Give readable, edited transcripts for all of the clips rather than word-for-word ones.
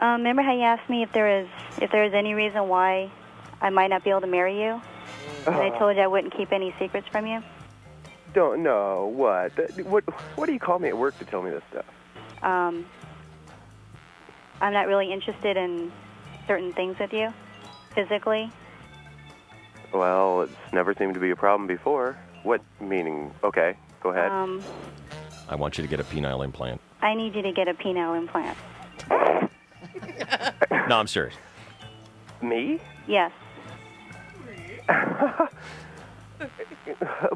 Remember how you asked me if there is any reason why I might not be able to marry you? And I told you I wouldn't keep any secrets from you? Don't know. What? What do you call me at work to tell me this stuff? I'm not really interested in certain things with you, physically. Well, it's never seemed to be a problem before. What meaning? Okay, go ahead. I want you to get a penile implant. I need you to get a penile implant. No, I'm serious. Me? Yes. I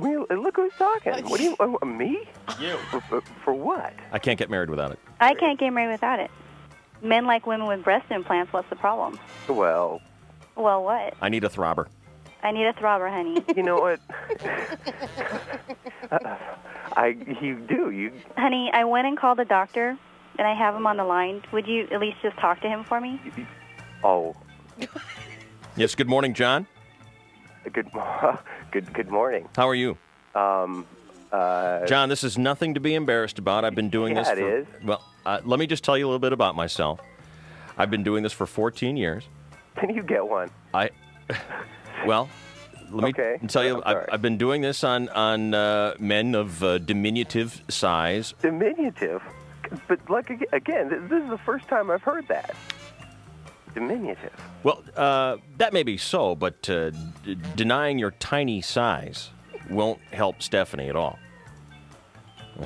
mean, look who's talking. What do you... me? You. For what? I can't get married without it. I can't get married without it. Men like women with breast implants. What's the problem? Well... Well, what? I need a throbber. I need a throbber, honey. You know what? You do. Honey, I went and called the doctor, and I have him on the line. Would you at least just talk to him for me? Oh. Yes, good morning, John. Good morning. How are you? John, this is nothing to be embarrassed about. I've been doing this for... it is. Well, let me just tell you a little bit about myself. I've been doing this for 14 years. Can you get one? Well, let me tell you, I've been doing this on men of diminutive size. Diminutive? But, like, again, this is the first time I've heard that. Diminutive. Well, that may be so, but denying your tiny size won't help Stephanie at all.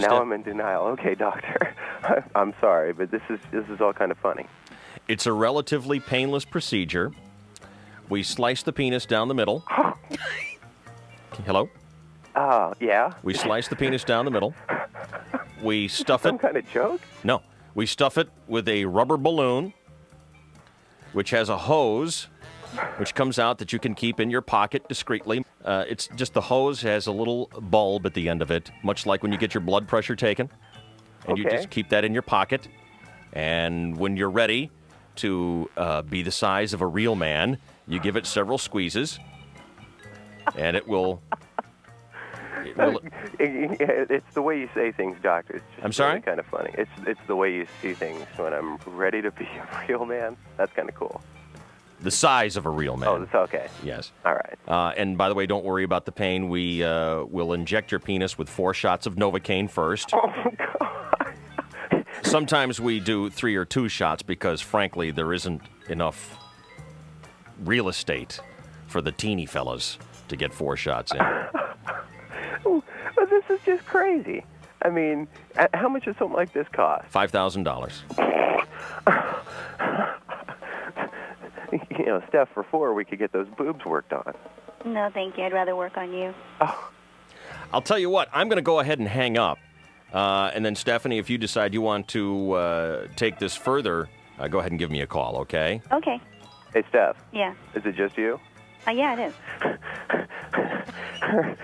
Now I'm in denial. Okay, doctor. I'm sorry, but this is all kind of funny. It's a relatively painless procedure. We slice the penis down the middle. Hello? Yeah? We slice the penis down the middle. We stuff it... Some kind of joke? No. We stuff it with a rubber balloon, which has a hose, which comes out that you can keep in your pocket discreetly. It's just the hose has a little bulb at the end of it, much like when you get your blood pressure taken. And you just keep that in your pocket. And when you're ready to be the size of a real man, you give it several squeezes, and it will... It's the way you say things, doctor. It's just I'm sorry? really kind of funny. It's the way you see things when I'm ready to be a real man. That's kind of cool. The size of a real man. Oh, that's okay. Yes. All right. And by the way, don't worry about the pain. We will inject your penis with 4 shots of Novocaine first. Oh, God. Sometimes we do 3 or 2 shots because, frankly, there isn't enough real estate for the teeny fellas to get 4 shots in. But this is just crazy. I mean, how much does something like this cost? $5,000. You know, Steph, for 4, we could get those boobs worked on. No, thank you. I'd rather work on you. Oh. I'll tell you what. I'm going to go ahead and hang up. And then, Stephanie, if you decide you want to take this further, go ahead and give me a call, okay? Okay. Hey, Steph. Yeah. Is it just you? Yeah, it is.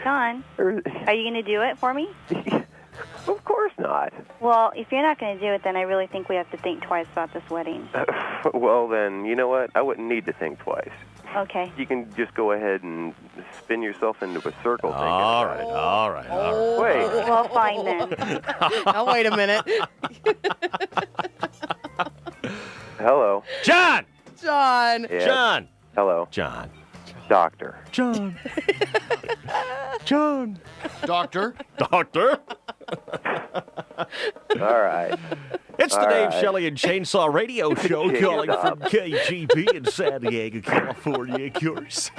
John, are you going to do it for me? Of course not. Well, if you're not going to do it, then I really think we have to think twice about this wedding. Well, then, you know what? I wouldn't need to think twice. Okay. You can just go ahead and spin yourself into a circle. All right. Wait. Well, fine then. Now, wait a minute. Hello. John! John. Yes. John! Hello. John. Doctor. John. John. Doctor. Doctor. All right. It's the All Dave right. Shelley and Chainsaw Radio Show calling from KGB in San Diego, California. Yours.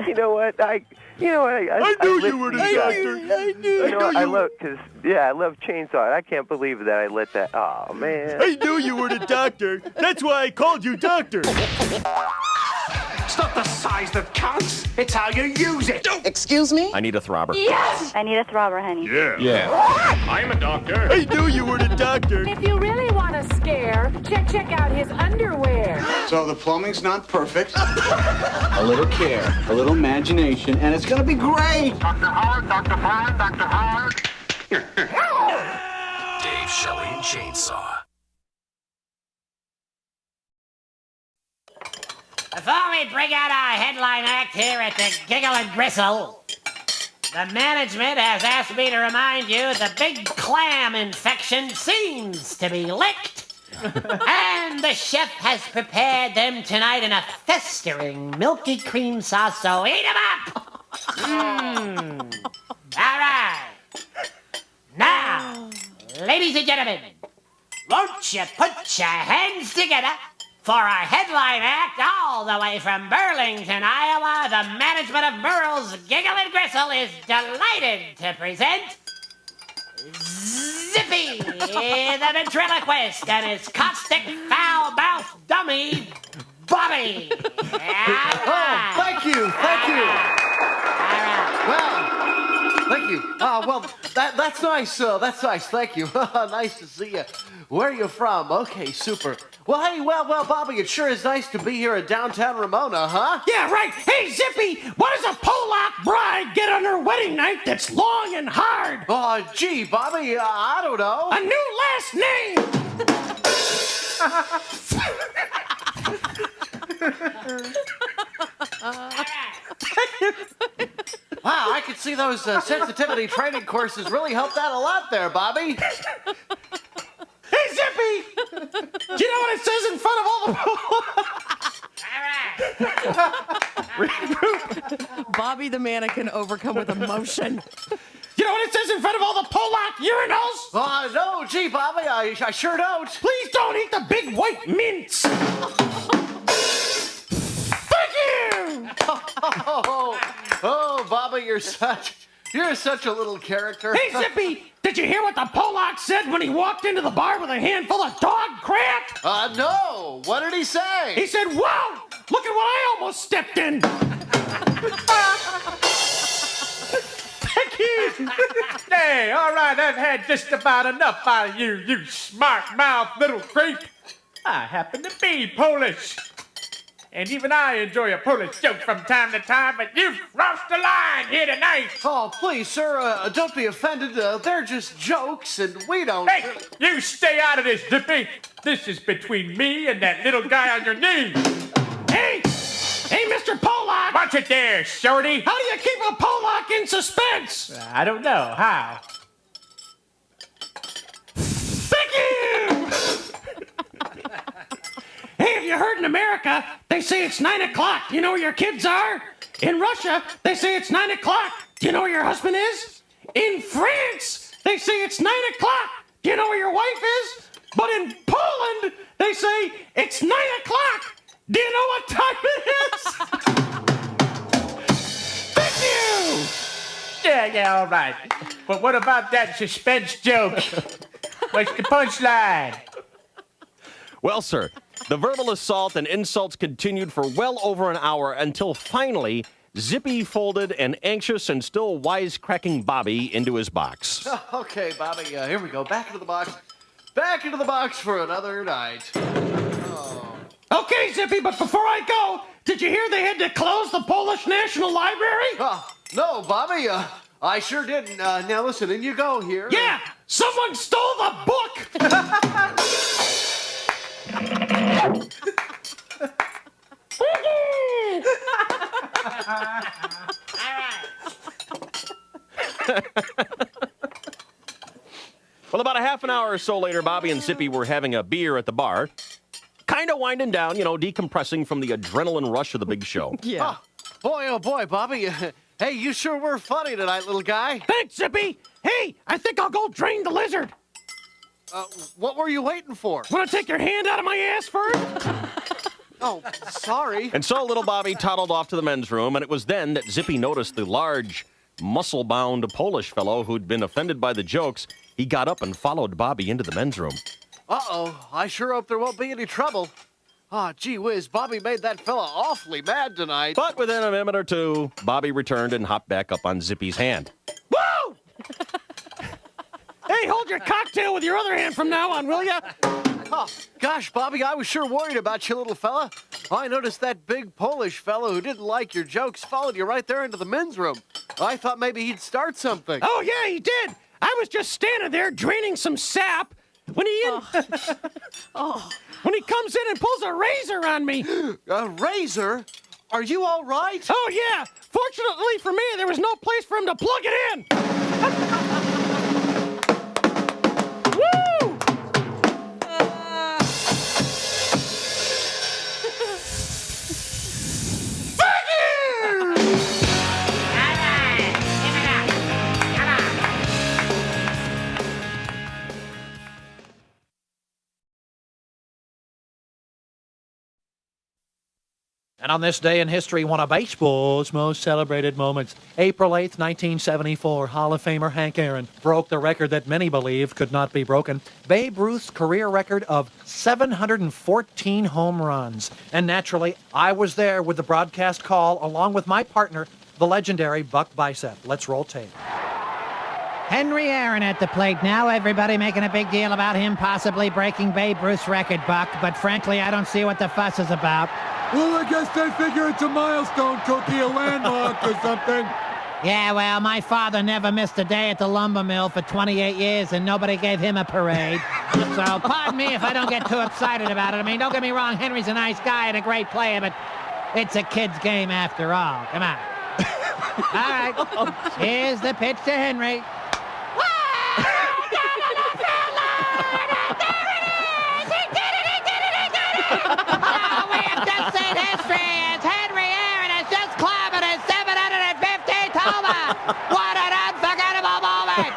You know what? I knew you were the doctor. I knew. You know, I love Chainsaw. I can't believe that I let that. Oh man. I knew you were the doctor. That's why I called you doctor. It's not the size that counts. It's how you use it. Excuse me? I need a throbber. Yes! I need a throbber, honey. Yeah. I'm a doctor. I knew you were the doctor. If you really want to scare, check out his underwear. So the plumbing's not perfect. A little care, a little imagination, and it's gonna be great. Dr. Howard, Dr. Fine, Dr. Howard. Dave Shelley and Chainsaw. Before we bring out our headline act here at the Giggle and Gristle, the management has asked me to remind you the big clam infection seems to be licked And the chef has prepared them tonight in a festering milky cream sauce, so eat 'em up! All right. Now, ladies and gentlemen, won't you put your hands together for our headline act all the way from Burlington, Iowa? The management of Merle's Giggle and Gristle is delighted to present Zippy, the ventriloquist, and his caustic, foul-mouthed dummy, Bobby. All right. Oh, thank you. All right. Well, thank you. Well, that's nice. That's nice. Thank you. Nice to see you. Where are you from? Okay, super. Well, hey, well, Bobby, it sure is nice to be here in downtown Ramona, huh? Yeah, right. Hey, Zippy, what does a Polak bride get on her wedding night that's long and hard? Oh, gee, Bobby, I don't know. A new last name. Wow, I could see those sensitivity training courses really helped out a lot there, Bobby. Hey, Zippy, do you know what it says in front of all the... Bobby the mannequin overcome with emotion. You know what it says in front of all the Polak urinals? No, gee, Bobby, I sure don't. Please don't eat the big white mints. Thank you. Oh, Bobby, you're such a little character. Hey, Zippy, did you hear what the Polak said when he walked into the bar with a handful of dog crap? No. What did he say? He said, "Wow, look at what I almost stepped in." Thank you. Hey, all right, I've had just about enough out of you, you smart-mouthed little creep. I happen to be Polish. And even I enjoy a Polish joke from time to time, but you've crossed the line here tonight. Oh, please, sir, don't be offended. They're just jokes, and we don't... Hey, you stay out of this, Zippy. This is between me and that little guy on your knee. Hey, Mr. Polak. Watch it there, shorty. How do you keep a Polak in suspense? I don't know. How? Thank you. Hey, have you heard in America, they say it's 9 o'clock. Do you know where your kids are? In Russia, they say it's 9 o'clock. Do you know where your husband is? In France, they say it's 9 o'clock. Do you know where your wife is? But in Poland, they say it's 9 o'clock. Do you know what time it is? Thank you. Yeah, all right. But what about that suspense joke? What's the punchline? Well, sir, the verbal assault and insults continued for well over an hour until finally Zippy folded an anxious and still wisecracking Bobby into his box. Okay, Bobby, here we go. Back into the box. Back into the box for another night. Okay, Zippy, but before I go, did you hear they had to close the Polish National Library? No, Bobby, I sure didn't. Now listen, in you go here. Yeah, someone stole the book! Well, about a half an hour or so later, Bobby and Zippy were having a beer at the bar. Kind of winding down, decompressing from the adrenaline rush of the big show. Yeah. Oh boy, Bobby. Hey, you sure were funny tonight, little guy. Thanks, Zippy! Hey, I think I'll go drain the lizard. What were you waiting for? Want to take your hand out of my ass first? Oh, sorry. And so little Bobby toddled off to the men's room, and it was then that Zippy noticed the large, muscle-bound Polish fellow who'd been offended by the jokes. He got up and followed Bobby into the men's room. Uh-oh, I sure hope there won't be any trouble. Gee whiz, Bobby made that fella awfully mad tonight. But within a minute or two, Bobby returned and hopped back up on Zippy's hand. Woo! Hey, hold your cocktail with your other hand from now on, will ya? Oh, gosh, Bobby, I was sure worried about you, little fella. I noticed that big Polish fellow who didn't like your jokes followed you right there into the men's room. I thought maybe he'd start something. Oh, yeah, he did. I was just standing there draining some sap when he when he comes in and pulls a razor on me. A razor? Are you all right? Oh, yeah. Fortunately for me, there was no place for him to plug it in. Woo! And on this day in history, one of baseball's most celebrated moments, April 8th, 1974, Hall of Famer Hank Aaron broke the record that many believe could not be broken, Babe Ruth's career record of 714 home runs. And naturally, I was there with the broadcast call along with my partner, the legendary Buck Bicep. Let's roll tape. Henry Aaron at the plate now. Everybody making a big deal about him possibly breaking Babe Ruth's record, Buck. But frankly, I don't see what the fuss is about. Well, I guess they figure it's a milestone, Cookie, a landmark or something. Yeah, well, my father never missed a day at the lumber mill for 28 years, and nobody gave him a parade. So pardon me if I don't get too excited about it. I mean, don't get me wrong, Henry's a nice guy and a great player, but it's a kid's game after all. Come on. All right, here's the pitch to Henry. Oh, we have just seen history as Henry Aaron has just clobbered his 715th homer. What an unforgettable moment.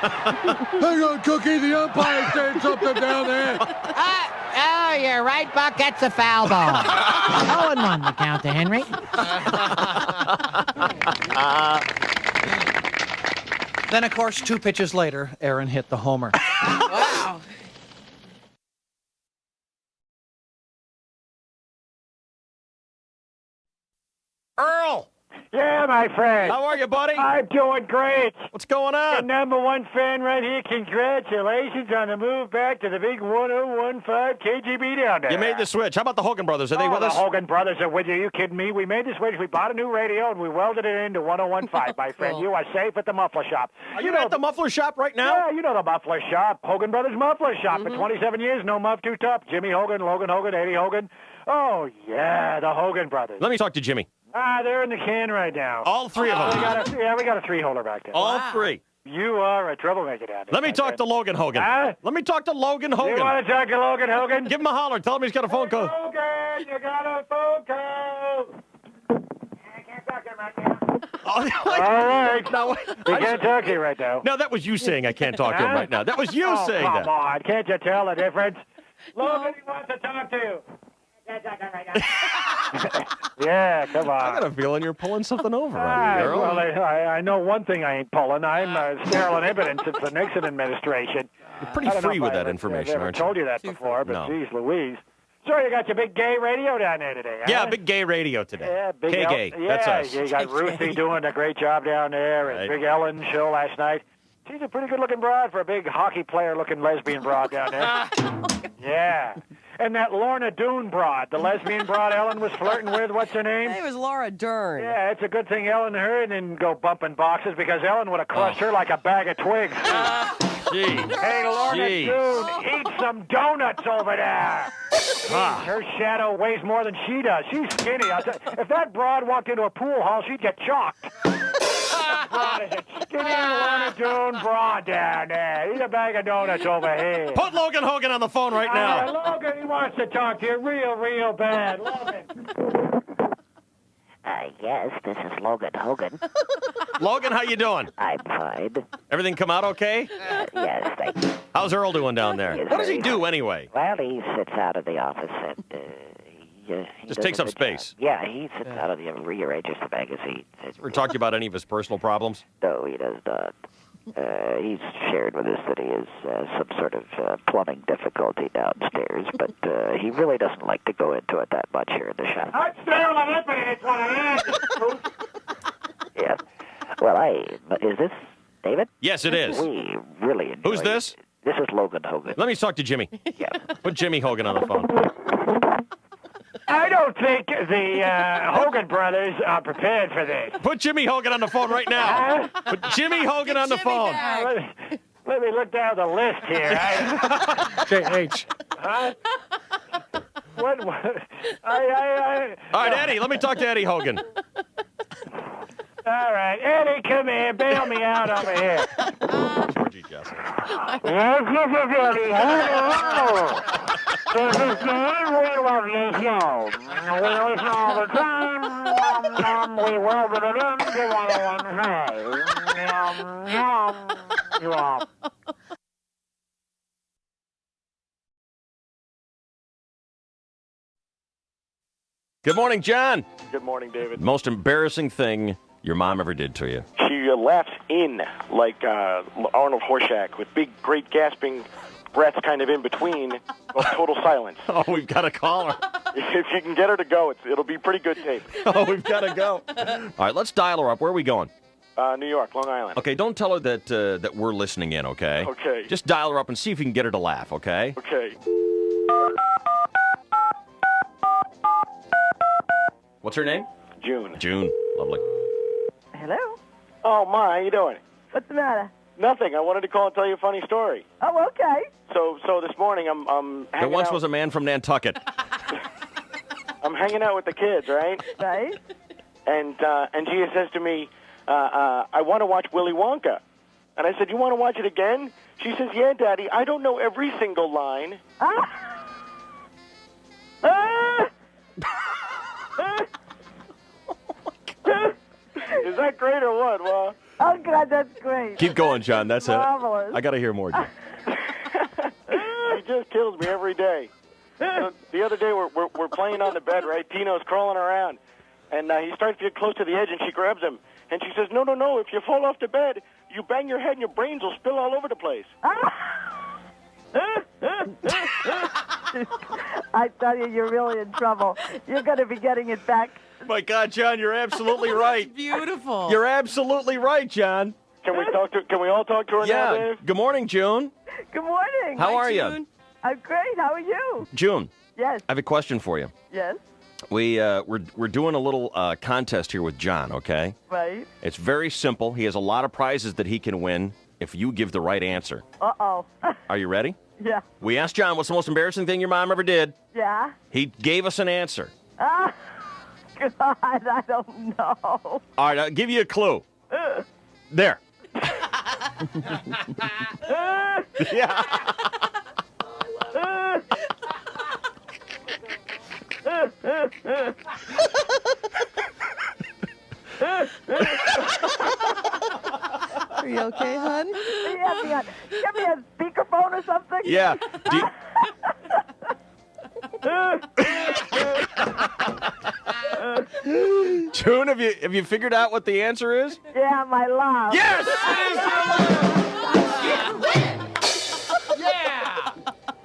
Hang on, Cookie, the umpire's saying something down there. Oh, you're right, Buck. That's a foul ball. 0-1 the count to Henry. Then, of course, 2 pitches later, Aaron hit the homer. Wow. Earl! Yeah, my friend. How are you, buddy? I'm doing great. What's going The on? #1 fan right here. Congratulations on the move back to the big 1015 KGB down there. You made the switch. How about the Hogan brothers? Are they with the us? Hogan brothers are with you. Are you kidding me? We made the switch. We bought a new radio, and we welded it into 1015, my friend. You are safe at the muffler shop. Are you at the muffler shop right now? Yeah, you know the muffler shop. Hogan Brothers Muffler Shop. For 27 years, no muff too tough. Jimmy Hogan, Logan Hogan, Eddie Hogan. Oh, yeah, the Hogan brothers. Let me talk to Jimmy. They're in the can right now. All 3 of them. We got a 3-holder back there. All 3. You are a troublemaker down there. Let me talk to Logan Hogan. Huh? Let me talk to Logan Hogan. You want to talk to Logan Hogan? Give him a holler. Tell him he's got a phone call. Logan, you got a phone call. I can't talk to him right now. All right. No, We can't talk to you right now. no, that was you saying I can't talk to him right now. That was you saying come that. Come on. Can't you tell the difference? Logan, he wants to talk to you. Yeah, come on. I got a feeling you're pulling something over on me, Earl. Well, I know one thing I ain't pulling. I'm sterile inhibiting since the Nixon administration. You're pretty free with that information, I've never aren't you? told you that before, but No. geez Louise. So you got your big gay radio down there today, huh? Yeah, big gay radio today. Yeah, big K-gay. Yeah, That's us. you got Ruthie doing a great job down there, and Right. Big Ellen show last night. She's a pretty good-looking broad for a big hockey player-looking lesbian broad down there. Yeah. And that Lorna Doone broad, the lesbian broad Ellen was flirting with, what's her name? It was Laura Dern. Yeah, it's a good thing Ellen and her didn't go bumping boxes because Ellen would have crushed her like a bag of twigs. Gee. Hey, Lorna Gee. Doone, eat some donuts over there. Her shadow weighs more than she does. She's skinny. If that broad walked into a pool hall, she'd get chalked. Broad is a skinny Lorna Doone broad down there. Eat a bag of donuts over here. Put Logan Hogan on the phone right now. Logan, he wants to talk to you real bad. Logan. Yes, this is Logan Hogan. Logan, how you doing? I'm fine. Everything come out okay? Yes, thank you. How's Earl doing down there? What does he do anyway? Well, he sits out of the office and he Just takes does up a good job. space. Yeah, he sits out of the rearranges the magazines. Ever talk to you about any of his personal problems? No, he does not. He's shared with us that he has some sort of plumbing difficulty downstairs, but he really doesn't like to go into it that much here in the shop. I'm sterile and impotent, it's what I am. Yeah. Well, is this David? Yes, it is. We really enjoy Who's this? This is Logan Hogan. Let me talk to Jimmy. Yeah. Put Jimmy Hogan on the phone. I don't think the Hogan brothers are prepared for this. Put Jimmy Hogan on the phone right now. Put Jimmy Hogan on the phone. Let me look down the list here. J.H. Huh? What? All right, Eddie, let me talk to Eddie Hogan. All right, Eddie, come here. Bail me out over here. Georgie Jessup. Yes, this is Eddie. Hello. This is Dave. We love this show. We listen all the time. We welded it into 101. You are. Good morning, John. Good morning, David. Most embarrassing thing your mom ever did to you? She laughs in like Arnold Horshack with big, great gasping breaths kind of in between, of total silence. Oh, we've got to call her. If you can get her to go, it'll be pretty good tape. Oh, we've got to go. All right, let's dial her up. Where are we going? New York, Long Island. Okay, don't tell her that we're listening in, okay? Okay. Just dial her up and see if you can get her to laugh, okay? Okay. What's her name? June. June. Lovely. Hello? Oh, Ma, how you doing? What's the matter? Nothing. I wanted to call and tell you a funny story. Oh, okay. So this morning I'm hanging There once out. was a man from Nantucket. I'm hanging out with the kids, right? Right. And Gia says to me, I want to watch Willy Wonka. And I said, you want to watch it again? She says, yeah, Daddy, I don't know every single line. Is that great or what, Ma? Oh, God, that's great. Keep going, John. That's Marvelous. I got to hear more, John. He just kills me every day. The other day we're playing on the bed, right? Tino's crawling around, and he starts to get close to the edge, and she grabs him, and she says, no, if you fall off the bed, you bang your head and your brains will spill all over the place. I tell you, you're really in trouble. You're going to be getting it back. My God, John, you're absolutely right. Beautiful. You're absolutely right, John. Can we all talk to her now, Yeah. Dave? Good morning, June. Good morning. How are you? I'm great. How are you? June. Yes. I have a question for you. Yes. We're doing a little contest here with John, okay? Right. It's very simple. He has a lot of prizes that he can win if you give the right answer. Uh-oh. Are you ready? Yeah. We asked John, what's the most embarrassing thing your mom ever did? Yeah. He gave us an answer. God, I don't know. All right, I'll give you a clue. There. Yeah. Are you okay, hon? Give me a speakerphone or something. Yeah. June, have you figured out what the answer is? Yeah, my laugh. Yes, Yeah!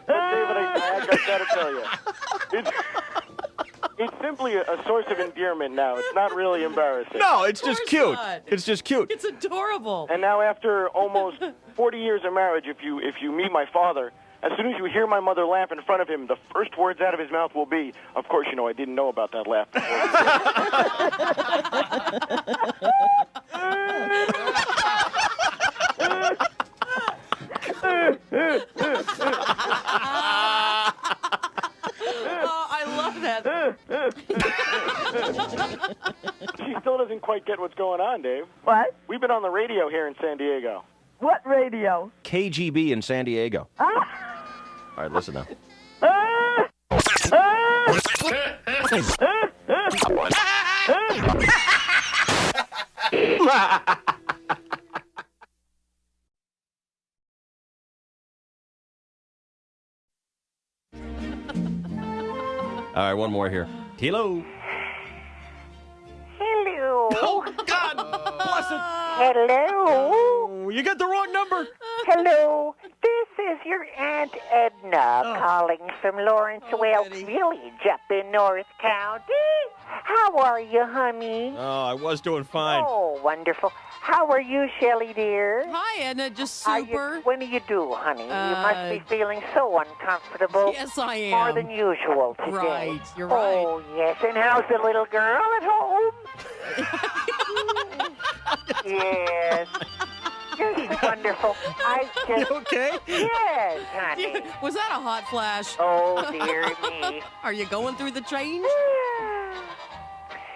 David, I gotta tell you, it's simply a source of endearment now. It's not really embarrassing. No, it's just cute. not. It's just cute. It's adorable. And now, after almost 40 years of marriage, if you meet my father, as soon as you hear my mother laugh in front of him, the first words out of his mouth will be, of course, you know, I didn't know about that laugh Oh, I love that. She still doesn't quite get what's going on, Dave. What? We've been on the radio here in San Diego. What radio? KGB in San Diego. All right, listen now. All right, one more here. Hello. Hello. Oh, God bless it. Hello. You got the wrong number. Hello. This is your Aunt Edna calling from Lawrence Welk Village up in North County. How are you, honey? Oh, I was doing fine. Oh, wonderful. How are you, Shelley, dear? Hi, Edna. Just super. What do you do, honey? You must be feeling so uncomfortable. Yes, I am. More than usual today. Right, you're right. Oh, yes. And how's the little girl at home? Yes. You're so wonderful. I just... You okay? Yes, honey. Was that a hot flash? Oh, dear me. Are you going through the change?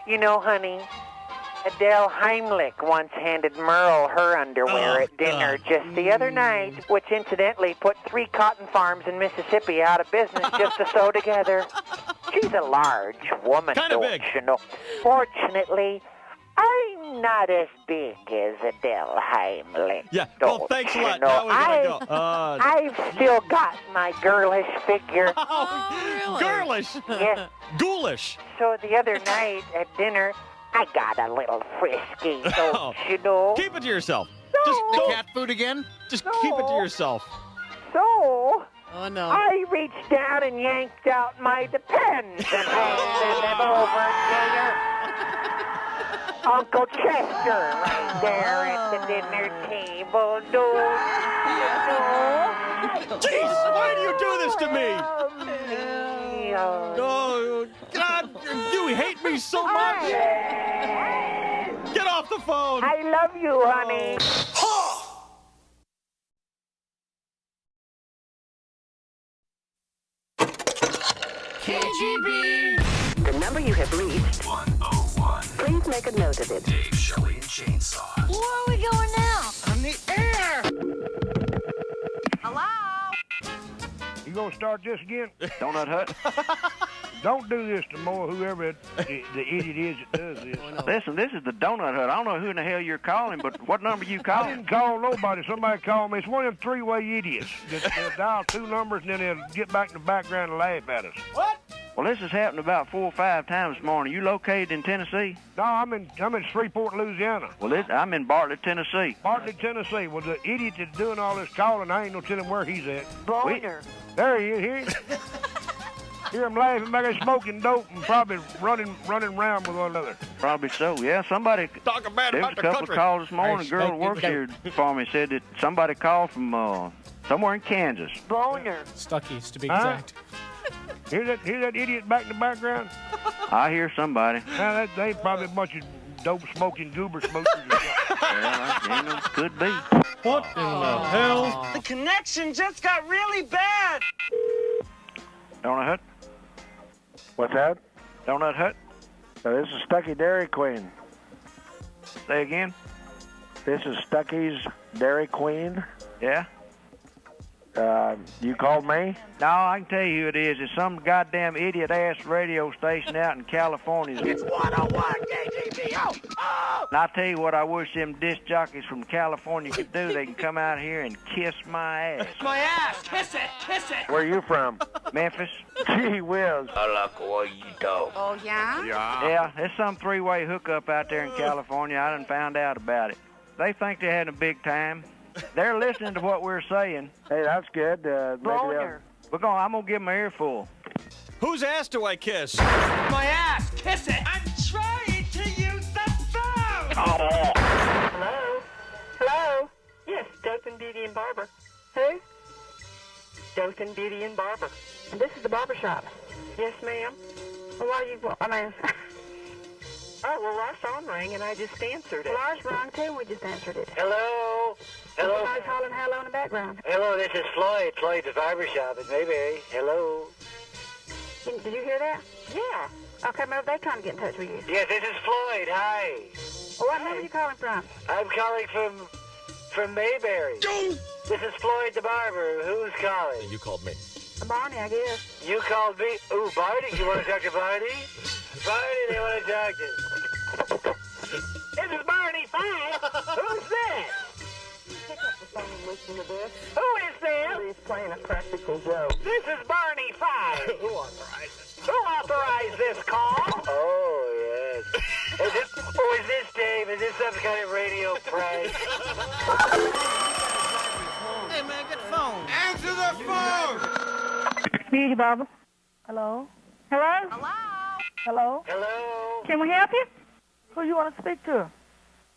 You know, honey, Adele Heimlich once handed Merle her underwear at dinner just the other night, which incidentally put 3 cotton farms in Mississippi out of business just to sew together. She's a large woman, Kinda big. you know. Fortunately, I'm I'm not as big as Adele Heimlich. Yeah, well, thanks a lot. You know, Now we gotta go. I've still got my girlish figure. Oh, girlish. Yes. Ghoulish. So the other night at dinner, I got a little frisky, don't you know? Keep it to yourself. Just don't, Cat food again? Just keep it to yourself. So, Oh, no. I reached down and yanked out my Depends and handed them over to your Uncle Chester right there at the dinner table, don't you know? Jeez, why do you do this to me? Oh, Oh, God, you hate me so much. Get off the phone. I love you, honey. KGB. The number you have reached. 101. Please make a note of it. Dave, Shelley, and Chainsaw. Where are we going now? On the air! Hello? You gonna start this again? Donut Hut? Don't do this to more whoever the idiot is that does this. Listen, this is the Donut Hut. I don't know who in the hell you're calling, but what number you I calling? didn't call nobody. Somebody called me. It's one of them three-way idiots. They'll dial two numbers and then they'll get back in the background and laugh at us. What? Well, this has happened about 4 or 5 times this morning. You located in Tennessee? No, I'm in Shreveport, Louisiana. Well, I'm in Bartlett, Tennessee. Bartlett, Tennessee. Well, the idiot that's doing all this calling, I ain't no telling where he's at. Boner. There he is. Hear him laughing back there smoking dope and probably running around with one another. Probably so, yeah. Somebody... Talking bad there was about a the couple country. of calls this morning. A girl that works here for me said that somebody called from somewhere in Kansas. Boner. Stuckies, to be Huh? exact. Hear that idiot back in the background? I hear somebody. Now, they probably a bunch of dope-smoking goober smokers or something. Yeah, could be. What in the hell? The connection just got really bad. Donut Hut? What's that? Donut Hut? This is Stucky Dairy Queen. Say again? This is Stucky's Dairy Queen. Yeah? You called me? No, I can tell you who it is. It's some goddamn idiot-ass radio station out in California. It's 101 KGB. Oh! And I tell you what I wish them disc jockeys from California could do. They can come out here and kiss my ass. My ass. Kiss it. Kiss it. Where you from? Memphis? Gee whiz. Oh, yeah? Yeah, there's some three-way hookup out there in California. I done found out about it. They think they're having a big time. They're listening to what we're saying. Hey, that's good. Boner. I'm going to give them an earful. Whose ass do I kiss? My ass. Kiss it. I'm trying to use the phone. Hello? Hello? Yes, Dothan Beauty and Barber. Who? Dothan Beauty and Barber. This is the barber shop. Yes, ma'am. Well, why you... I mean... Oh, well, our phone rang and I just answered it. Well, ours rang too and we just answered it. Hello? Hello? Somebody's calling hello in the background. Hello, this is Floyd. Floyd's barbershop in Mayberry. Hello? Did you hear that? Yeah. Okay, maybe they're trying to get in touch with you. Yes, this is Floyd. Hi. Well, what number are you calling from? I'm calling from Mayberry. This is Floyd the barber. Who's calling? You called me. Barney, I guess. You called me? Ooh, Barney? You want to talk to Barney? Barney, they want to talk to. This is Barney 5. Who's that? Pick up the phone and listen to this. Who is that? He's playing a practical joke. This is Barney 5. Who authorized this call? Oh, yes. Is this Dave? Is this some kind of radio prank? Hey, man, get the phone. Answer the phone! Beauty Barber. Hello? Hello? Hello? Hello? Hello? Can we help you? Who you want to speak to?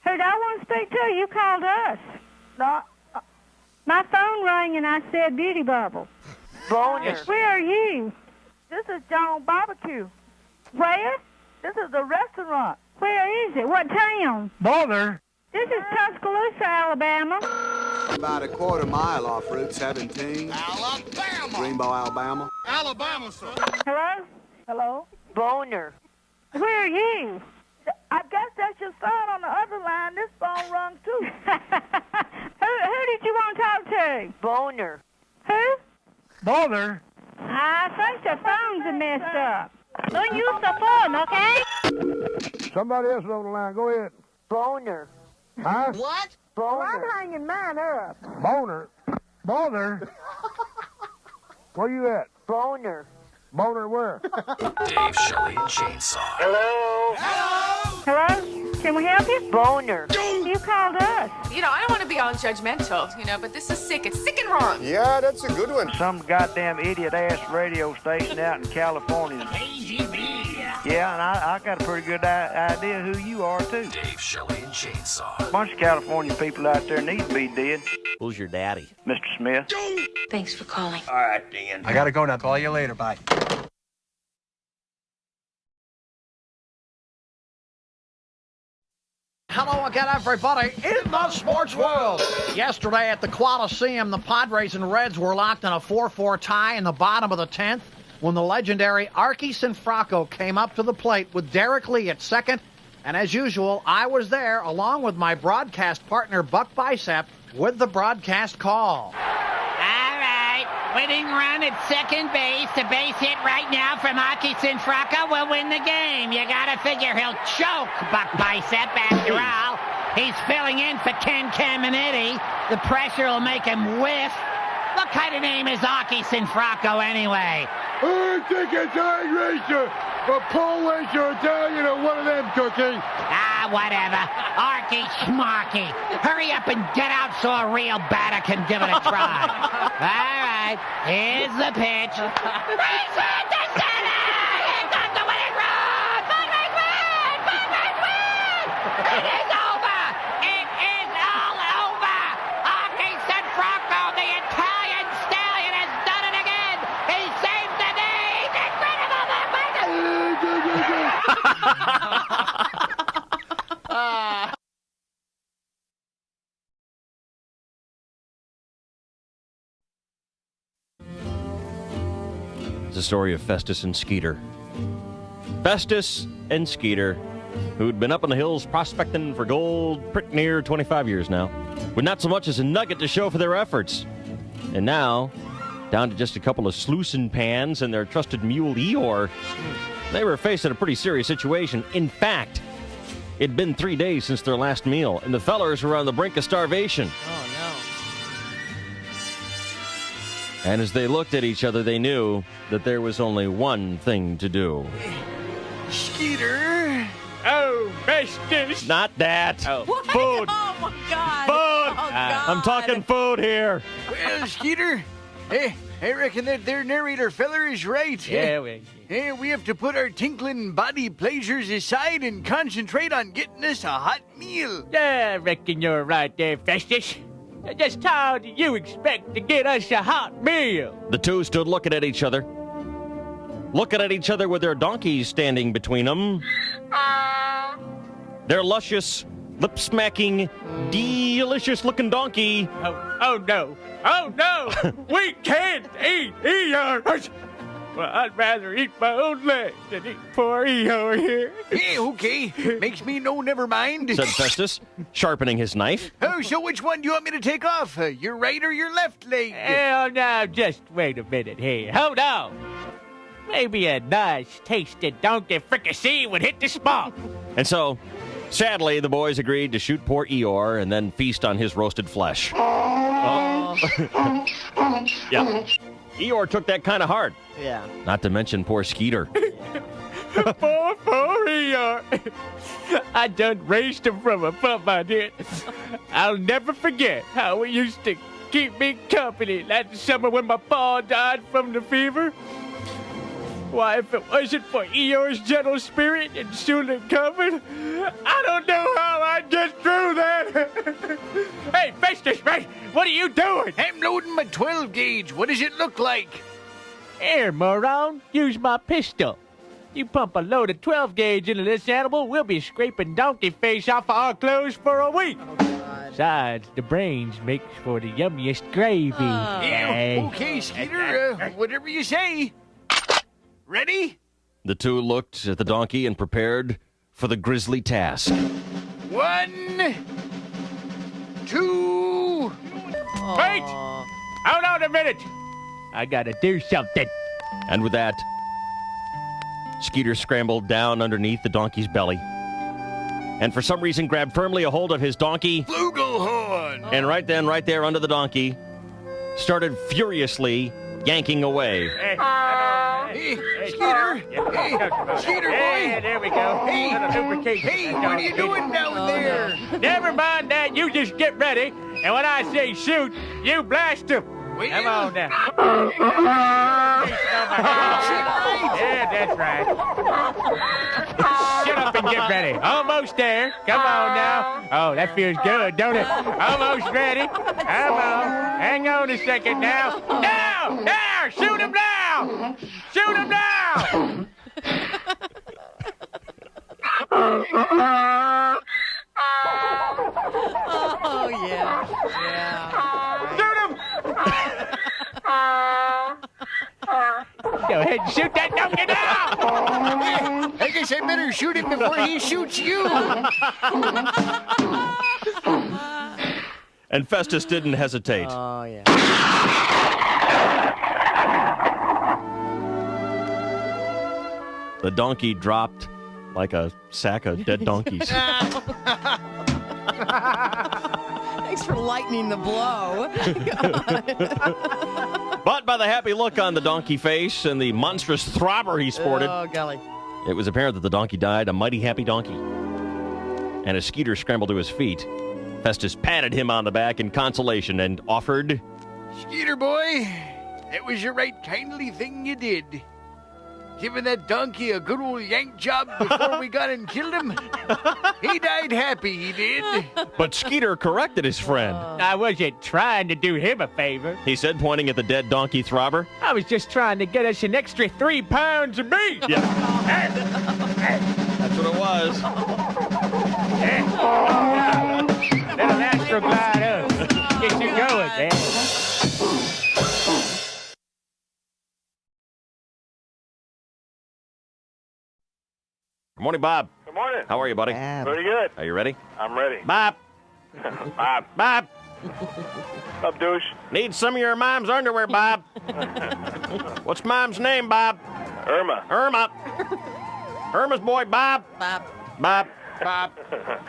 Who do I want to speak to? You called us. No. My phone rang and I said Beauty Barber. Boner. Where are you? This is John Barbecue. Where? This is a restaurant. Where is it? What town? Bother. This is Tuscaloosa, Alabama. About a quarter mile off Route 17. Alabama! Greenbow, Alabama. Alabama, sir. Hello? Hello? Boner. Where are you? I guess that's your son on the other line. This phone rung too. Who did you want to talk to? Boner. Who? Bother. I think the phones are messed up. Don't use the phone, okay? Somebody else is on the line. Go ahead. Boner. Huh? What? Well, I'm hanging mine up. Boner. Boner? Where you at? Boner. Boner where? Dave, Shelley, and Chainsaw. Hello? Hello? Can we help you? Boner. You called us. You know, I don't want to be all judgmental, but this is sick. It's sick and wrong. Yeah, that's a good one. Some goddamn idiot-ass radio station out in California. Yeah, and I got a pretty good idea who you are, too. Dave, Shelley, and Chainsaw. A bunch of California people out there need to be dead. Who's your daddy? Mr. Smith. Thanks for calling. All right, Dan. I gotta go now. Call you later. Bye. Hello again, everybody, in the sports world. Yesterday at the Coliseum, the Padres and Reds were locked in a 4-4 tie in the bottom of the 10th when the legendary Arky Sinfrocco came up to the plate with Derek Lee at second. And as usual, I was there along with my broadcast partner, Buck Bicep, with the broadcast call. All right, winning run at second base. A base hit right now from Arky Sinfrocco will win the game. You gotta figure he'll choke Buck Bicep after all. He's filling in for Ken Caminiti. The pressure will make him whiff. What kind of name is Arky Sinfrocco anyway? I think it's Irish or Polish or Italian or one of them, Cookie. Ah, whatever. Arky Schmarky. Hurry up and get out so a real batter can give it a try. All right, here's the pitch. Race it to center! Here comes the winning run! Padres win! Padres win! It is over! It is all over! Arky Sinfrocco, the Italian stallion, has done it again! He saved the day! He's incredible! It's the story of Festus and Skeeter. Festus and Skeeter, who'd been up in the hills prospecting for gold pretty near 25 years now, with not so much as a nugget to show for their efforts. And now, down to just a couple of sluicing pans and their trusted mule Eeyore, they were facing a pretty serious situation. In fact, it'd been 3 days since their last meal, and the fellers were on the brink of starvation. Oh, And as they looked at each other, they knew that there was only one thing to do. Skeeter. Oh, Festus. Not that. no. What? Food. Oh, my God. Food. Oh, God. I'm talking food here. Well, Skeeter, I reckon that their narrator feller is right. Yeah, We have to put our tinkling body pleasures aside and concentrate on getting us a hot meal. Yeah, I reckon you're right there, Festus. Just how do you expect to get us a hot meal? The two stood looking at each other with their donkeys standing between them. Their luscious, lip-smacking, delicious-looking donkey. Oh no. We can't eat Eeyore. Well, I'd rather eat my own leg than eat poor Eeyore here. Yeah, okay. Makes me no never mind. Said Festus, sharpening his knife. Oh, so which one do you want me to take off? Your right or your left leg? Hell no, just wait a minute here. Hold on. Maybe a nice tasted donkey fricassee would hit the spot. And so, sadly, the boys agreed to shoot poor Eeyore and then feast on his roasted flesh. Yeah. Eeyore took that kind of hard. Yeah. Not to mention poor Skeeter. Poor Eeyore. I done raised him from a pup, I did. I'll never forget how he used to keep me company that summer when my pa died from the fever. Why, if it wasn't for Eeyore's gentle spirit and soothing comfort, I don't know how I'd get through that. Hey, Festus, what are you doing? I'm loading my 12 gauge. What does it look like? Here, moron, use my pistol. You pump a load of 12 gauge into this animal, we'll be scraping donkey face off of our clothes for a week. Besides, the brains makes for the yummiest gravy. Yeah, okay, Skeeter, whatever you say. Ready? The two looked at the donkey and prepared for the grisly task. 1, 2. Wait! Hold on a minute. I gotta do something. And with that, Skeeter scrambled down underneath the donkey's belly, and for some reason grabbed firmly a hold of his donkey. Flugelhorn. And right then, right there under the donkey, started furiously yanking away. Hey, Skeeter. Hey, Skeeter, boy. Yeah, there we go. Hey, lubrication. hey, what are you doing down there? Never mind that. You just get ready. And when I say shoot, you blast him. Come on now. Yeah, that's right. Shut up and get ready. Almost there. Come on now. Oh, that feels good, don't it? Almost ready. Come on. Hang on a second now. Now! Now! Shoot him now! Shoot him now! Oh, yeah. Shoot him! Go ahead and shoot that donkey now! I guess I better shoot him before he shoots you. And Festus didn't hesitate. Oh, yeah. The donkey dropped like a sack of dead donkeys. Thanks for lightening the blow. But by the happy look on the donkey face and the monstrous throbber he sported, Oh, golly. it was apparent that the donkey died a mighty happy donkey. And as Skeeter scrambled to his feet, Festus patted him on the back in consolation and offered, Skeeter, boy, that was the right kindly thing you did. Giving that donkey a good old yank job before we got and killed him. He died happy, he did. But Skeeter corrected his friend. I wasn't trying to do him a favor. He said, pointing at the dead donkey throbber. I was just trying to get us an extra 3 pounds of meat. Yeah. That's what it was. Little astro glide up. Get you going, man. Good morning, Bob. Good morning. How are you, buddy? Pretty good. Are you ready? I'm ready. Bob. Bob. Bob. What's up, douche? Need some of your mom's underwear, Bob. What's mom's name, Bob? Irma. Irma. Irma's boy, Bob. Bob. Bob. Bob.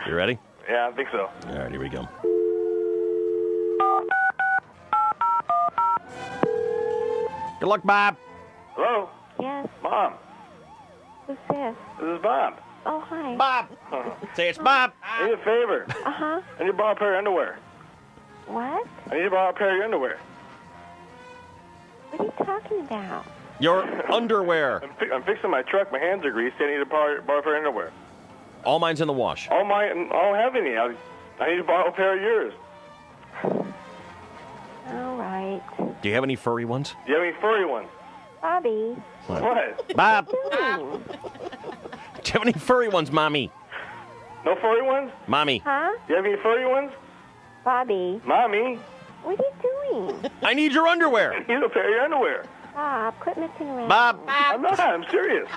You ready? Yeah, I think so. All right, here we go. Good luck, Bob. Hello? Yes. Mom. Who's this? This is Bob. Oh, hi. Bob. Say it's Bob. I need a favor. Uh-huh. I need to borrow a pair of underwear. What? I need to borrow a pair of your underwear. What are you talking about? Your underwear. I'm fixing my truck. My hands are greasy. I need to borrow a pair of underwear. All mine's in the wash. All mine. I don't have any. I need to borrow a pair of yours. All right. Do you have any furry ones? Do you have any furry ones? Bobby. What? Bob. What are you doing? Do you have any furry ones, Mommy? No furry ones? Mommy. Huh? Do you have any furry ones? Bobby. Mommy. What are you doing? I need your underwear. I need a pair of your underwear. Bob, quit messing around. Bob. I'm not. I'm serious.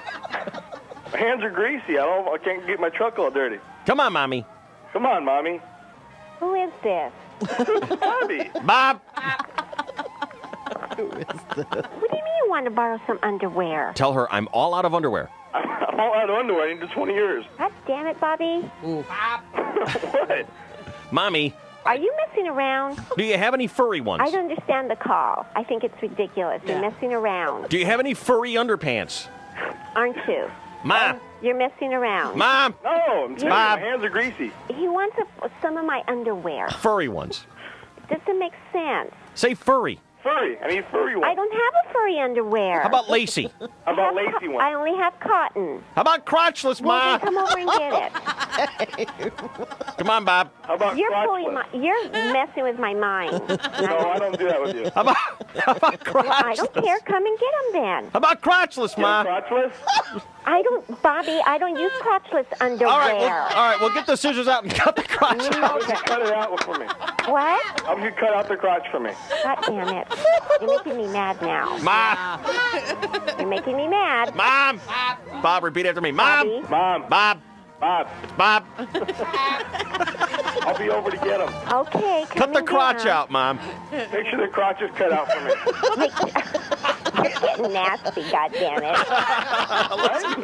My hands are greasy. I can't get my truck all dirty. Come on, Mommy. Come on, Mommy. Who is this? Bobby. Bob. What do you mean you want to borrow some underwear? Tell her I'm all out of underwear. I'm all out of underwear. I need 20 years. God damn it, Bobby. What? Mommy, Are you messing around? do you have any furry ones? I don't understand the call. I think it's ridiculous. You're messing around. Do you have any furry underpants? Aren't you? Mom. You're messing around. Mom. No, I'm serious. Bob. My hands are greasy. He wants some of my underwear. Furry ones. It doesn't make sense. Say furry. Furry. I need furry ones. I don't have a furry underwear. How about lacy? How about lacy ones? I only have cotton. How about crotchless, Well, Ma? then come over and get it. Come on, Bob. How about You're crotchless? you're messing with my mind. No, I don't do that with you. How about crotchless? I don't care. Come and get them then. How about crotchless, Ma? Crotchless? Bobby, I don't use crotchless underwear. All right, we'll get the scissors out and cut the crotch How out. about you cut it out for me? What? How about you cut out the crotch for me? God damn it. You're making me mad now. Ma. You're making me mad. Mom. Bob, repeat after me. Mom. Bobby. Mom. Bob. Bob. It's Bob. I'll be over to get them. Okay, come Cut the and get crotch 'em. out, Mom. Make sure the crotch is cut out for me. It's getting nasty, goddammit.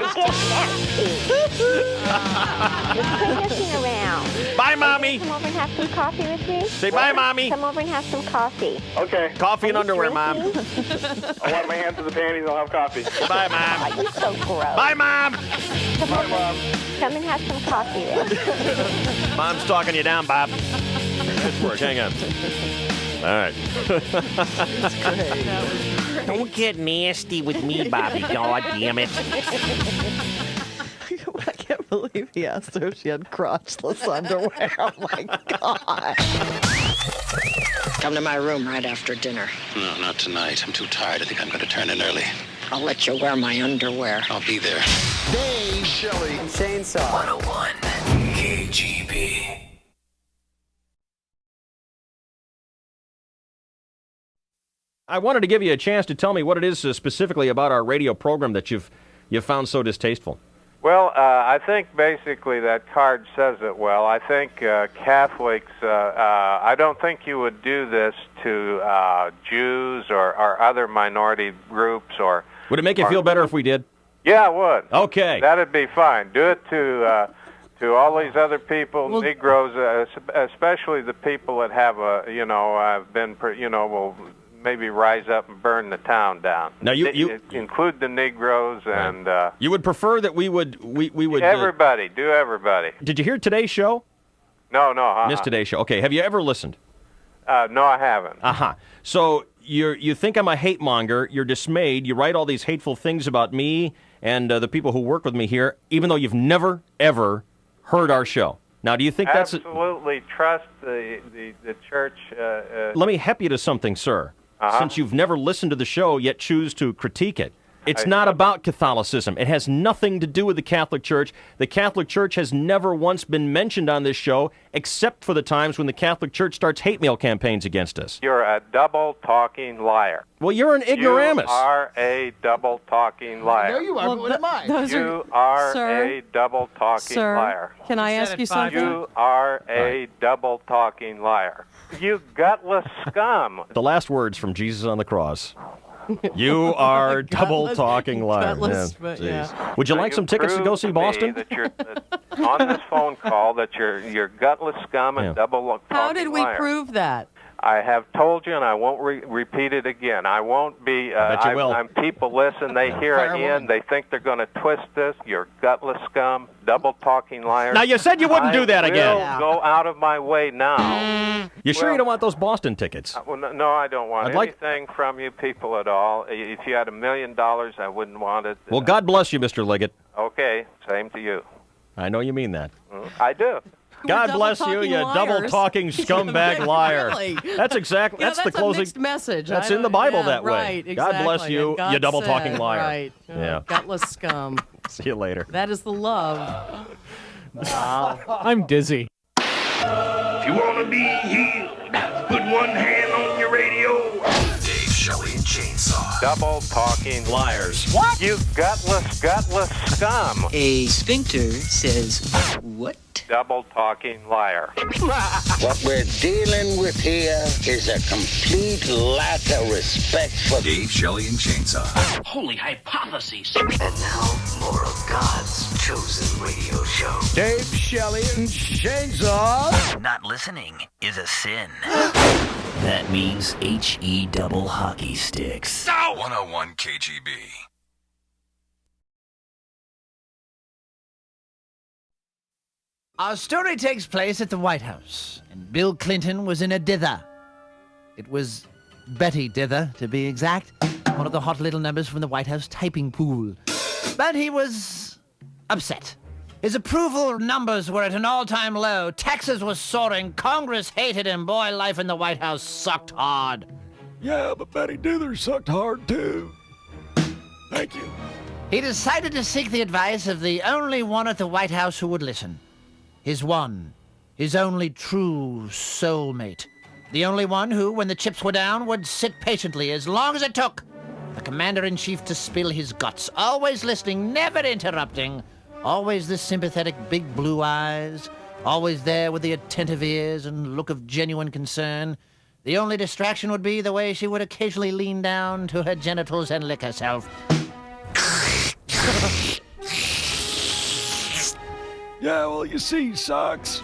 It's getting nasty. Just quit messing around. Bye, Mommy. Come over and have some coffee with me? Say bye, Mommy. Come over and have some coffee. Okay. Coffee and underwear, Mom. I'll wash my hands to the panties. I'll have coffee. Bye, Mom. Oh, you're so gross. Bye, Mom. Come over. Come and have some coffee then. Mom's talking you down, Bob. Good work. Hang on. All right. Don't get nasty with me, Bobby. God damn it. I can't believe he asked her if she had crotchless underwear. Oh my God. Come to my room right after dinner. No, not tonight. I'm too tired. I think I'm going to turn in early. I'll let you wear my underwear. I'll be there. Dave, Shelley, and Chainsaw. 101 KGB. I wanted to give you a chance to tell me what it is specifically about our radio program that you've found so distasteful. Well, I think basically that card says it well. I think Catholics, I don't think you would do this to Jews or other minority groups. Or would it make you feel better if we did? Yeah, it would. Okay. That'd be fine. Do it to all these other people, Negroes, especially the people that have will maybe rise up and burn the town down. Now you include the Negroes and you would prefer that we would everybody do everybody. Did you hear today's show? No. Missed today's show. Okay. Have you ever listened? No, I haven't. So you think I'm a hate monger? You're dismayed. You write all these hateful things about me and the people who work with me here, even though you've never ever heard our show. Now, do you think that's absolutely trust the church? Let me help you to something, sir. Since you've never listened to the show yet choose to critique it. It's not about Catholicism. It has nothing to do with the Catholic Church. The Catholic Church has never once been mentioned on this show, except for the times when the Catholic Church starts hate mail campaigns against us. You're a double-talking liar. Well, you're an ignoramus. You are a double-talking liar. No, you are, but what am I? You are a double-talking liar. Can I ask you something? You are a double-talking liar. You gutless scum. The last words from Jesus on the cross. You are double-talking liar. Gutless, Man, would you like some tickets to go see Boston? That you're on this phone call that you're gutless scum and double-talking liar. How did we prove that? I have told you, and I won't repeat it again. I won't be. I bet you will. People listen, they hear it in, they think they're going to twist this. You're gutless scum, double-talking liar. Now, you said you wouldn't do that again. I will go out of my way now. You sure you don't want those Boston tickets? Well, no, I don't want anything from you people at all. If you had $1 million, I wouldn't want it. Well, God bless you, Mr. Liggett. Okay, same to you. I know you mean that. I do. God bless you, you double-talking scumbag liar. Really? That's exactly, that's the closing. A mixed message. That's in the Bible that way. Right, exactly. God bless you, you double-talking liar. Right. Yeah. Gutless scum. See you later. That is the love. I'm dizzy. If you want to be healed, put one hand on your radio. Dave, Shelley, and Chainsaw. Double-talking liars. What? You gutless scum. A sphincter says, what? Double-talking liar. What we're dealing with here is a complete lack of respect for Dave, Shelley, and Chainsaw. Holy hypotheses. And now, more of God's chosen radio show. Dave, Shelley, and Chainsaw. Not listening is a sin. That means HE double hockey sticks. 101 KGB. Our story takes place at the White House, and Bill Clinton was in a dither. It was Betty Dither, to be exact, one of the hot little numbers from the White House typing pool. But he was upset. His approval numbers were at an all-time low. Taxes were soaring. Congress hated him. Boy, life in the White House sucked hard. Yeah, but Betty Dither sucked hard, too. Thank you. He decided to seek the advice of the only one at the White House who would listen. His one, his only true soulmate. The only one who, when the chips were down, would sit patiently as long as it took. The commander-in-chief to spill his guts, always listening, never interrupting. Always the sympathetic big blue eyes, always there with the attentive ears and look of genuine concern. The only distraction would be the way she would occasionally lean down to her genitals and lick herself. Yeah, well, you see, Socks.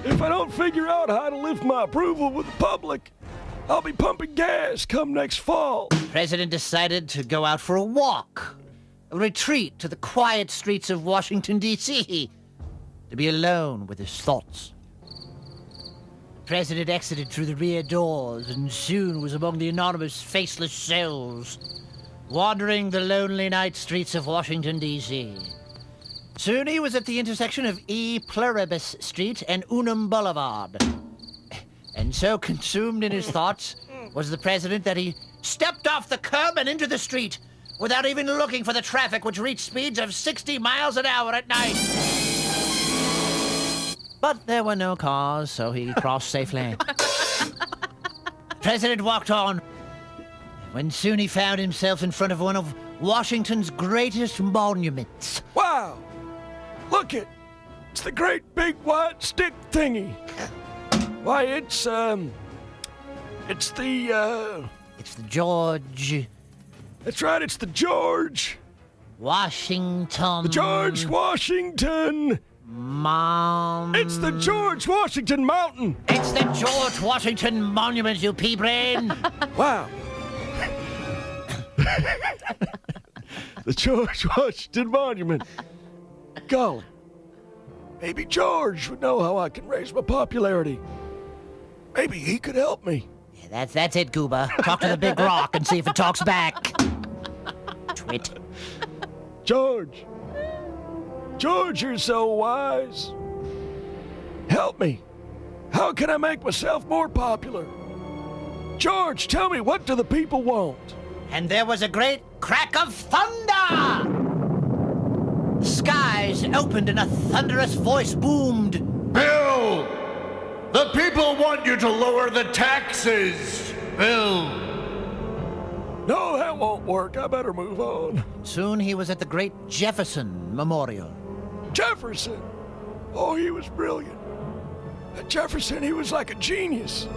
If I don't figure out how to lift my approval with the public, I'll be pumping gas come next fall. The president decided to go out for a walk, a retreat to the quiet streets of Washington, D.C., to be alone with his thoughts. The president exited through the rear doors and soon was among the anonymous, faceless cells, wandering the lonely night streets of Washington, D.C. Soon he was at the intersection of E. Pluribus Street and Unum Boulevard. And so consumed in his thoughts was the president that he stepped off the curb and into the street without even looking for the traffic, which reached speeds of 60 miles an hour at night. But there were no cars, so he crossed safely. The president walked on, when soon he found himself in front of one of Washington's greatest monuments. Wow! Look it! It's the great big white stick thingy. Why, it's the, It's the George... That's right, it's the George... Washington... The George Washington... It's the George Washington Mountain! It's the George Washington Monument, you pea-brain! Wow. The George Washington Monument. Golly. Maybe George would know how I can raise my popularity. Maybe he could help me. Yeah, that's it, Gooba. Talk to the big rock and see if it talks back. Twit. George, you're so wise. Help me. How can I make myself more popular? George, tell me, what do the people want? And there was a great crack of thunder! The skies opened and a thunderous voice boomed. Bill! The people want you to lower the taxes, Bill. No, that won't work. I better move on. Soon he was at the great Jefferson Memorial. Jefferson? Oh, he was brilliant. At Jefferson, he was like a genius.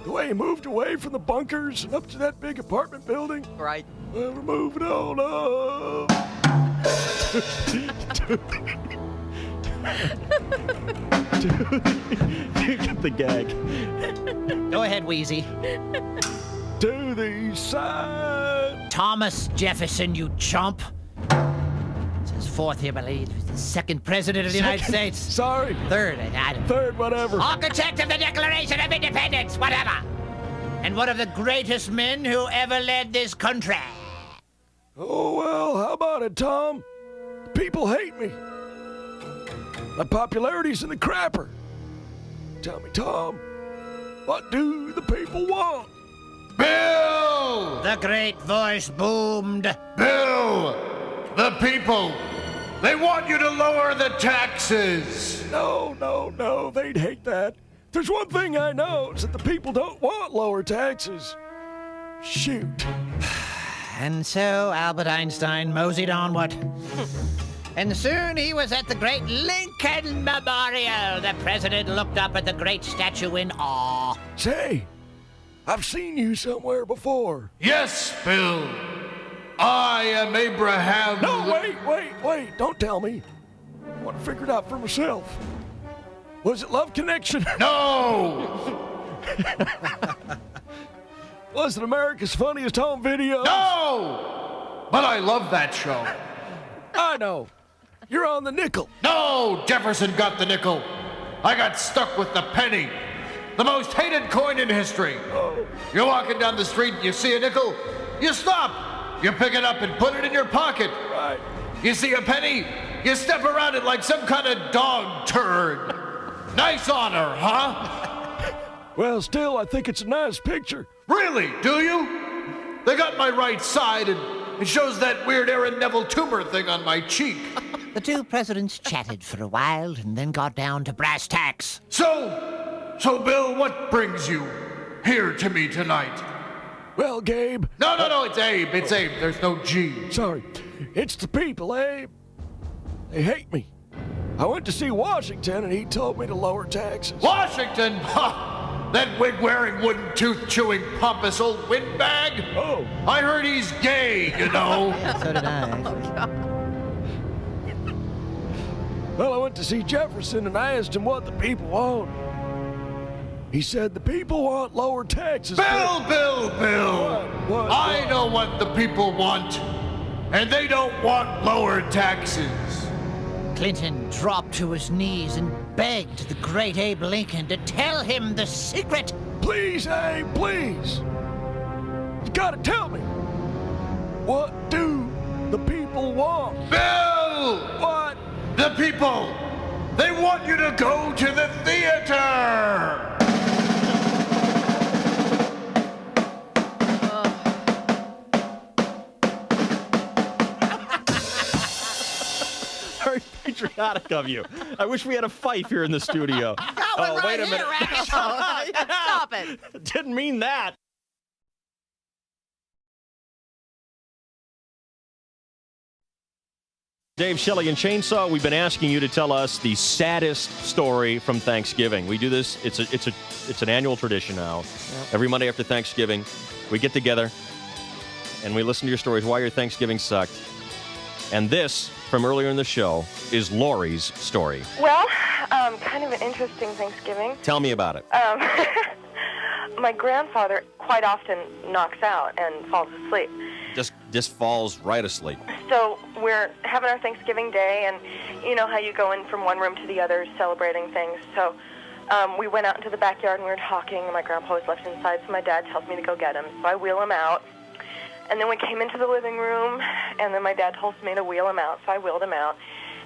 The way he moved away from the bunkers and up to that big apartment building. Right. Well, we're moving on up. You get the gag. Go ahead, Wheezy. To the side. Thomas Jefferson, you chump. It's his fourth, I believe. He's the second president of the United States. Sorry. Third, I don't know. Third, whatever. Architect of the Declaration of Independence, whatever. And one of the greatest men who ever led this country. Oh, well, how about it, Tom? People hate me. My popularity's in the crapper. Tell me, Tom, what do the people want? Bill! The great voice boomed. Bill! The people! They want you to lower the taxes! No, they'd hate that. There's one thing I know, is that the people don't want lower taxes. Shoot. And so Albert Einstein moseyed onward. And soon he was at the great Lincoln Memorial. The president looked up at the great statue in awe. Say, I've seen you somewhere before. Yes, Bill. I am Abraham. No, wait. Don't tell me. I want to figure it out for myself. Was it Love Connection? No! Was it America's Funniest Home Video? No! But I love that show. I know. You're on the nickel. No! Jefferson got the nickel. I got stuck with the penny. The most hated coin in history. Oh. You're walking down the street and you see a nickel. You stop. You pick it up and put it in your pocket. Right. You see a penny. You step around it like some kind of dog turd. Nice honor, huh? Well, still, I think it's a nice picture. Really? Do you? They got my right side, and it shows that weird Aaron Neville tumor thing on my cheek. The two presidents chatted for a while and then got down to brass tacks. So, Bill, what brings you here to me tonight? Well, Gabe... No, it's Abe. It's Abe. There's no G. Sorry. It's the people, Abe. They hate me. I went to see Washington, and he told me to lower taxes. Washington? Ha! That wig-wearing, wooden-tooth-chewing, pompous old windbag? Oh. I heard he's gay, you know. So did I. Well, I went to see Jefferson, and I asked him what the people want. He said the people want lower taxes. Bill! What? I know what the people want, and they don't want lower taxes. Clinton dropped to his knees and begged the great Abe Lincoln to tell him the secret. Please, Abe, please. You gotta tell me. What do the people want? Bill! What? The people! They want you to go to the theater! Very patriotic of you. I wish we had a fife here in the studio. Oh, wait a minute. Stop it. Didn't mean that. Dave Shelley and Chainsaw, we've been asking you to tell us the saddest story from Thanksgiving. We do this, it's an annual tradition now. Yep. Every Monday after Thanksgiving, we get together and we listen to your stories, why your Thanksgiving sucked. And this, from earlier in the show, is Lori's story. Well, kind of an interesting Thanksgiving. Tell me about it. My grandfather quite often knocks out and falls asleep. Just falls right asleep. So we're having our Thanksgiving day, and you know how you go in from one room to the other celebrating things. So we went out into the backyard and we were talking, and my grandpa was left inside, so my dad tells me to go get him. So I wheel him out. And then we came into the living room, and then my dad told me to wheel him out, so I wheeled him out.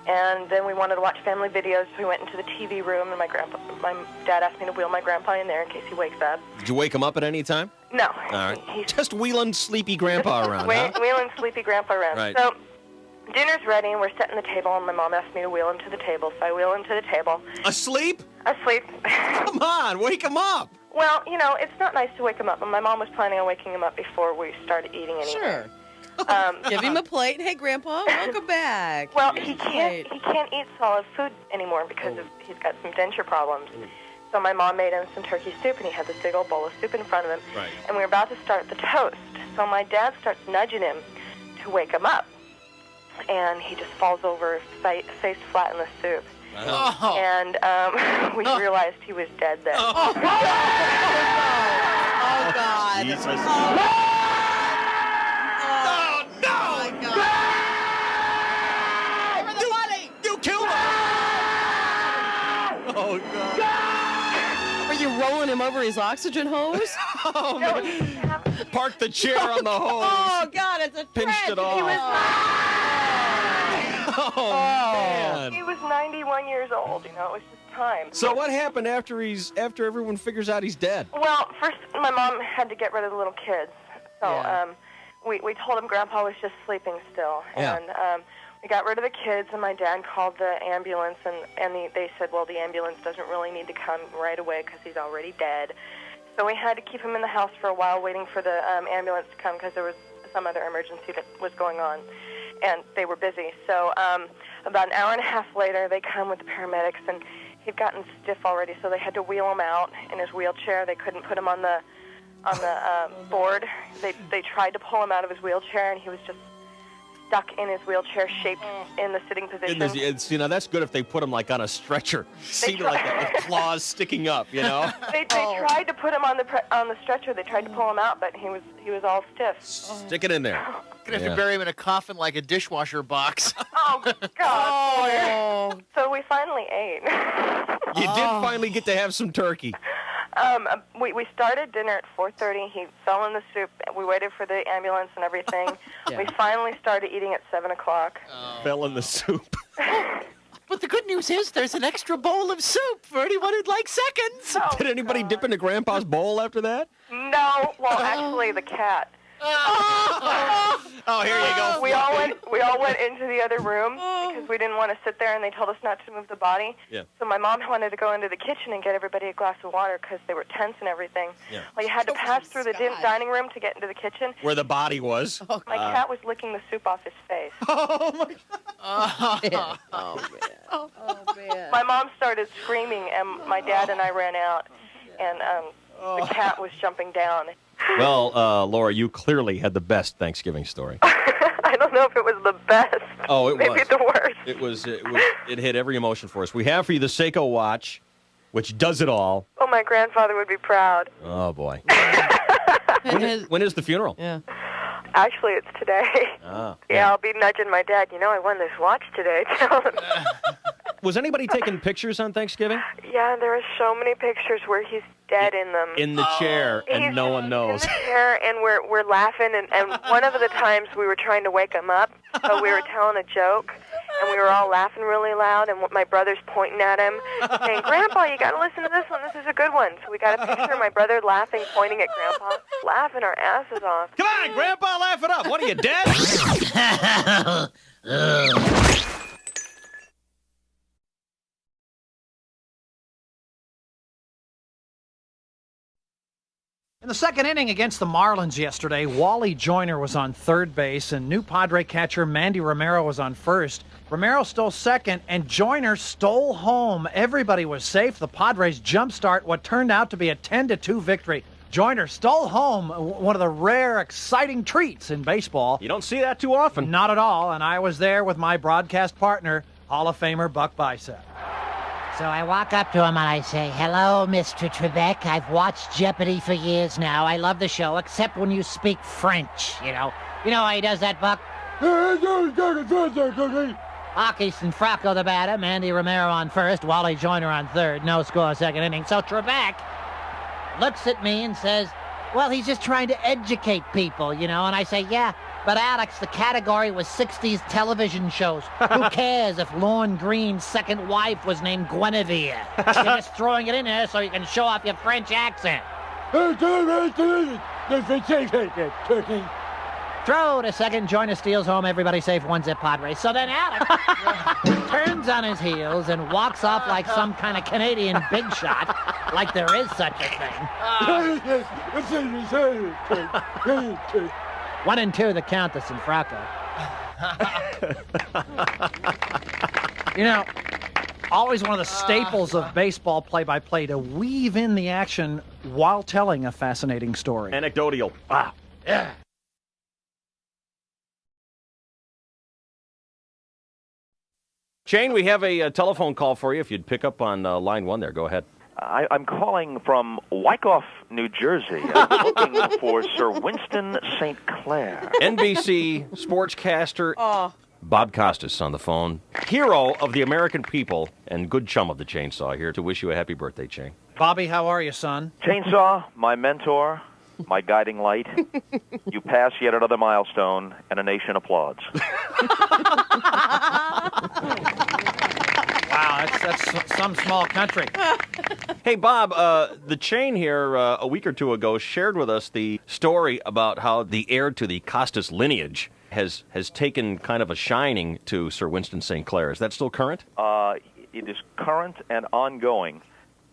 And then we wanted to watch family videos, so we went into the TV room, and my dad asked me to wheel my grandpa in there in case he wakes up. Did you wake him up at any time? No. All right. Just wheeling sleepy grandpa around, huh? Wheeling sleepy grandpa around. Right. So dinner's ready, and we're setting the table, and my mom asked me to wheel him to the table, so I wheel him to the table. Asleep? Asleep. Come on, wake him up. Well, you know, it's not nice to wake him up, but my mom was planning on waking him up before we started eating anything. Sure. Give him a plate. Hey, Grandpa, welcome back. Well, he can't eat solid food anymore because he's got some denture problems. So my mom made him some turkey soup, and he had this big old bowl of soup in front of him. Right. And we were about to start the toast. So my dad starts nudging him to wake him up. And he just falls over, face flat in the soup. Oh. And we realized he was dead then. Oh, God. Jesus. You killed him! Oh, God. Were you rolling him over his oxygen hose? Oh, man. Park the chair on the hose. Oh, God, it's a Pinched it off. He was man. He was 91 years old, you know, it was just time. So what happened after everyone figures out he's dead? Well, first my mom had to get rid of the little kids. So we told him Grandpa was just sleeping still. Yeah. And we got rid of the kids, and my dad called the ambulance, and they said, well, the ambulance doesn't really need to come right away because he's already dead. So we had to keep him in the house for a while waiting for the ambulance to come because there was some other emergency that was going on, and they were busy. So about an hour and a half later, they come with the paramedics, and he'd gotten stiff already, so they had to wheel him out in his wheelchair. They couldn't put him on the board. They tried to pull him out of his wheelchair, and he was just stuck in his wheelchair, shaped in the sitting position. You know, that's good if they put him like on a stretcher, seated like that, with claws sticking up. You know. They tried to put him on the stretcher. They tried to pull him out, but he was all stiff. Stick it in there. Gonna have to bury him in a coffin like a dishwasher box. Oh God! So we finally ate. You did finally get to have some turkey. We started dinner at 4:30. He fell in the soup. We waited for the ambulance and everything. Yeah. We finally started eating at 7 o'clock. Fell in the soup. But the good news is there's an extra bowl of soup for anyone who'd like seconds. Did anybody dip into Grandpa's bowl after that? No, well, actually, the cat. Oh, here you go. We all went into the other room because we didn't want to sit there, and they told us not to move the body. Yeah. So my mom wanted to go into the kitchen and get everybody a glass of water because they were tense and everything. Yeah. Well, you had to pass through the dining room to get into the kitchen. Where the body was. My cat was licking the soup off his face. Oh, my God. Oh, man. My mom started screaming, and my dad and I ran out, and the cat was jumping down. Well, Laura, you clearly had the best Thanksgiving story. I don't know if it was the best. Oh, it Maybe was. the worst. It hit every emotion for us. We have for you the Seiko watch, which does it all. Oh, my grandfather would be proud. Oh, boy. When is the funeral? Yeah. Actually, it's today. Ah, yeah, I'll be nudging my dad. You know, I won this watch today. Tell him. Was anybody taking pictures on Thanksgiving? Yeah, there are so many pictures where he's dead in them. In the chair, and no one knows. In the chair, and we're laughing. And one of the times we were trying to wake him up, so we were telling a joke, and we were all laughing really loud. And my brother's pointing at him, saying, "Grandpa, you got to listen to this one. This is a good one." So we got a picture of my brother laughing, pointing at Grandpa, laughing our asses off. Come on, Grandpa, laugh it up. What are you, dead? In the second inning against the Marlins yesterday, Wally Joyner was on third base, and new Padre catcher Mandy Romero was on first. Romero stole second, and Joyner stole home. Everybody was safe. The Padres jumpstart what turned out to be a 10-2 victory. Joyner stole home, one of the rare, exciting treats in baseball. You don't see that too often. Not at all, and I was there with my broadcast partner, Hall of Famer Buck Bicep. So I walk up to him and I say, "Hello, Mr. Trebek. I've watched Jeopardy for years now. I love the show, except when you speak French, you know. You know how he does that, Buck? Hawkins and Fracco the batter, Mandy Romero on first, Wally Joyner on third. No score, second inning. So Trebek looks at me and says, well, he's just trying to educate people, you know. And I say, yeah, but Alex, the category was 60s television shows. Who cares if Lorne Green's second wife was named Guinevere? You're just throwing it in there so you can show off your French accent. Throw to second, Joyner steals home, everybody safe, 1-0 Padres. So then Alex turns on his heels and walks off like some kind of Canadian big shot, like there is such a thing. 1-2 the count to Sinfracco. You know, always one of the staples of baseball play-by-play to weave in the action while telling a fascinating story. Anecdotal. Wow. Yeah. Shane, we have a telephone call for you. If you'd pick up on line one there, go ahead. I'm calling from Wyckoff, New Jersey. I'm looking for Sir Winston St. Clair. NBC sportscaster Bob Costas on the phone. Hero of the American people and good chum of the Chainsaw here to wish you a happy birthday, Chain. Bobby, how are you, son? Chainsaw, my mentor, my guiding light. You pass yet another milestone, and a nation applauds. Wow, that's some small country. Hey, Bob, the Chain here a week or two ago shared with us the story about how the heir to the Costas lineage has taken kind of a shining to Sir Winston St. Clair. Is that still current? It is current and ongoing.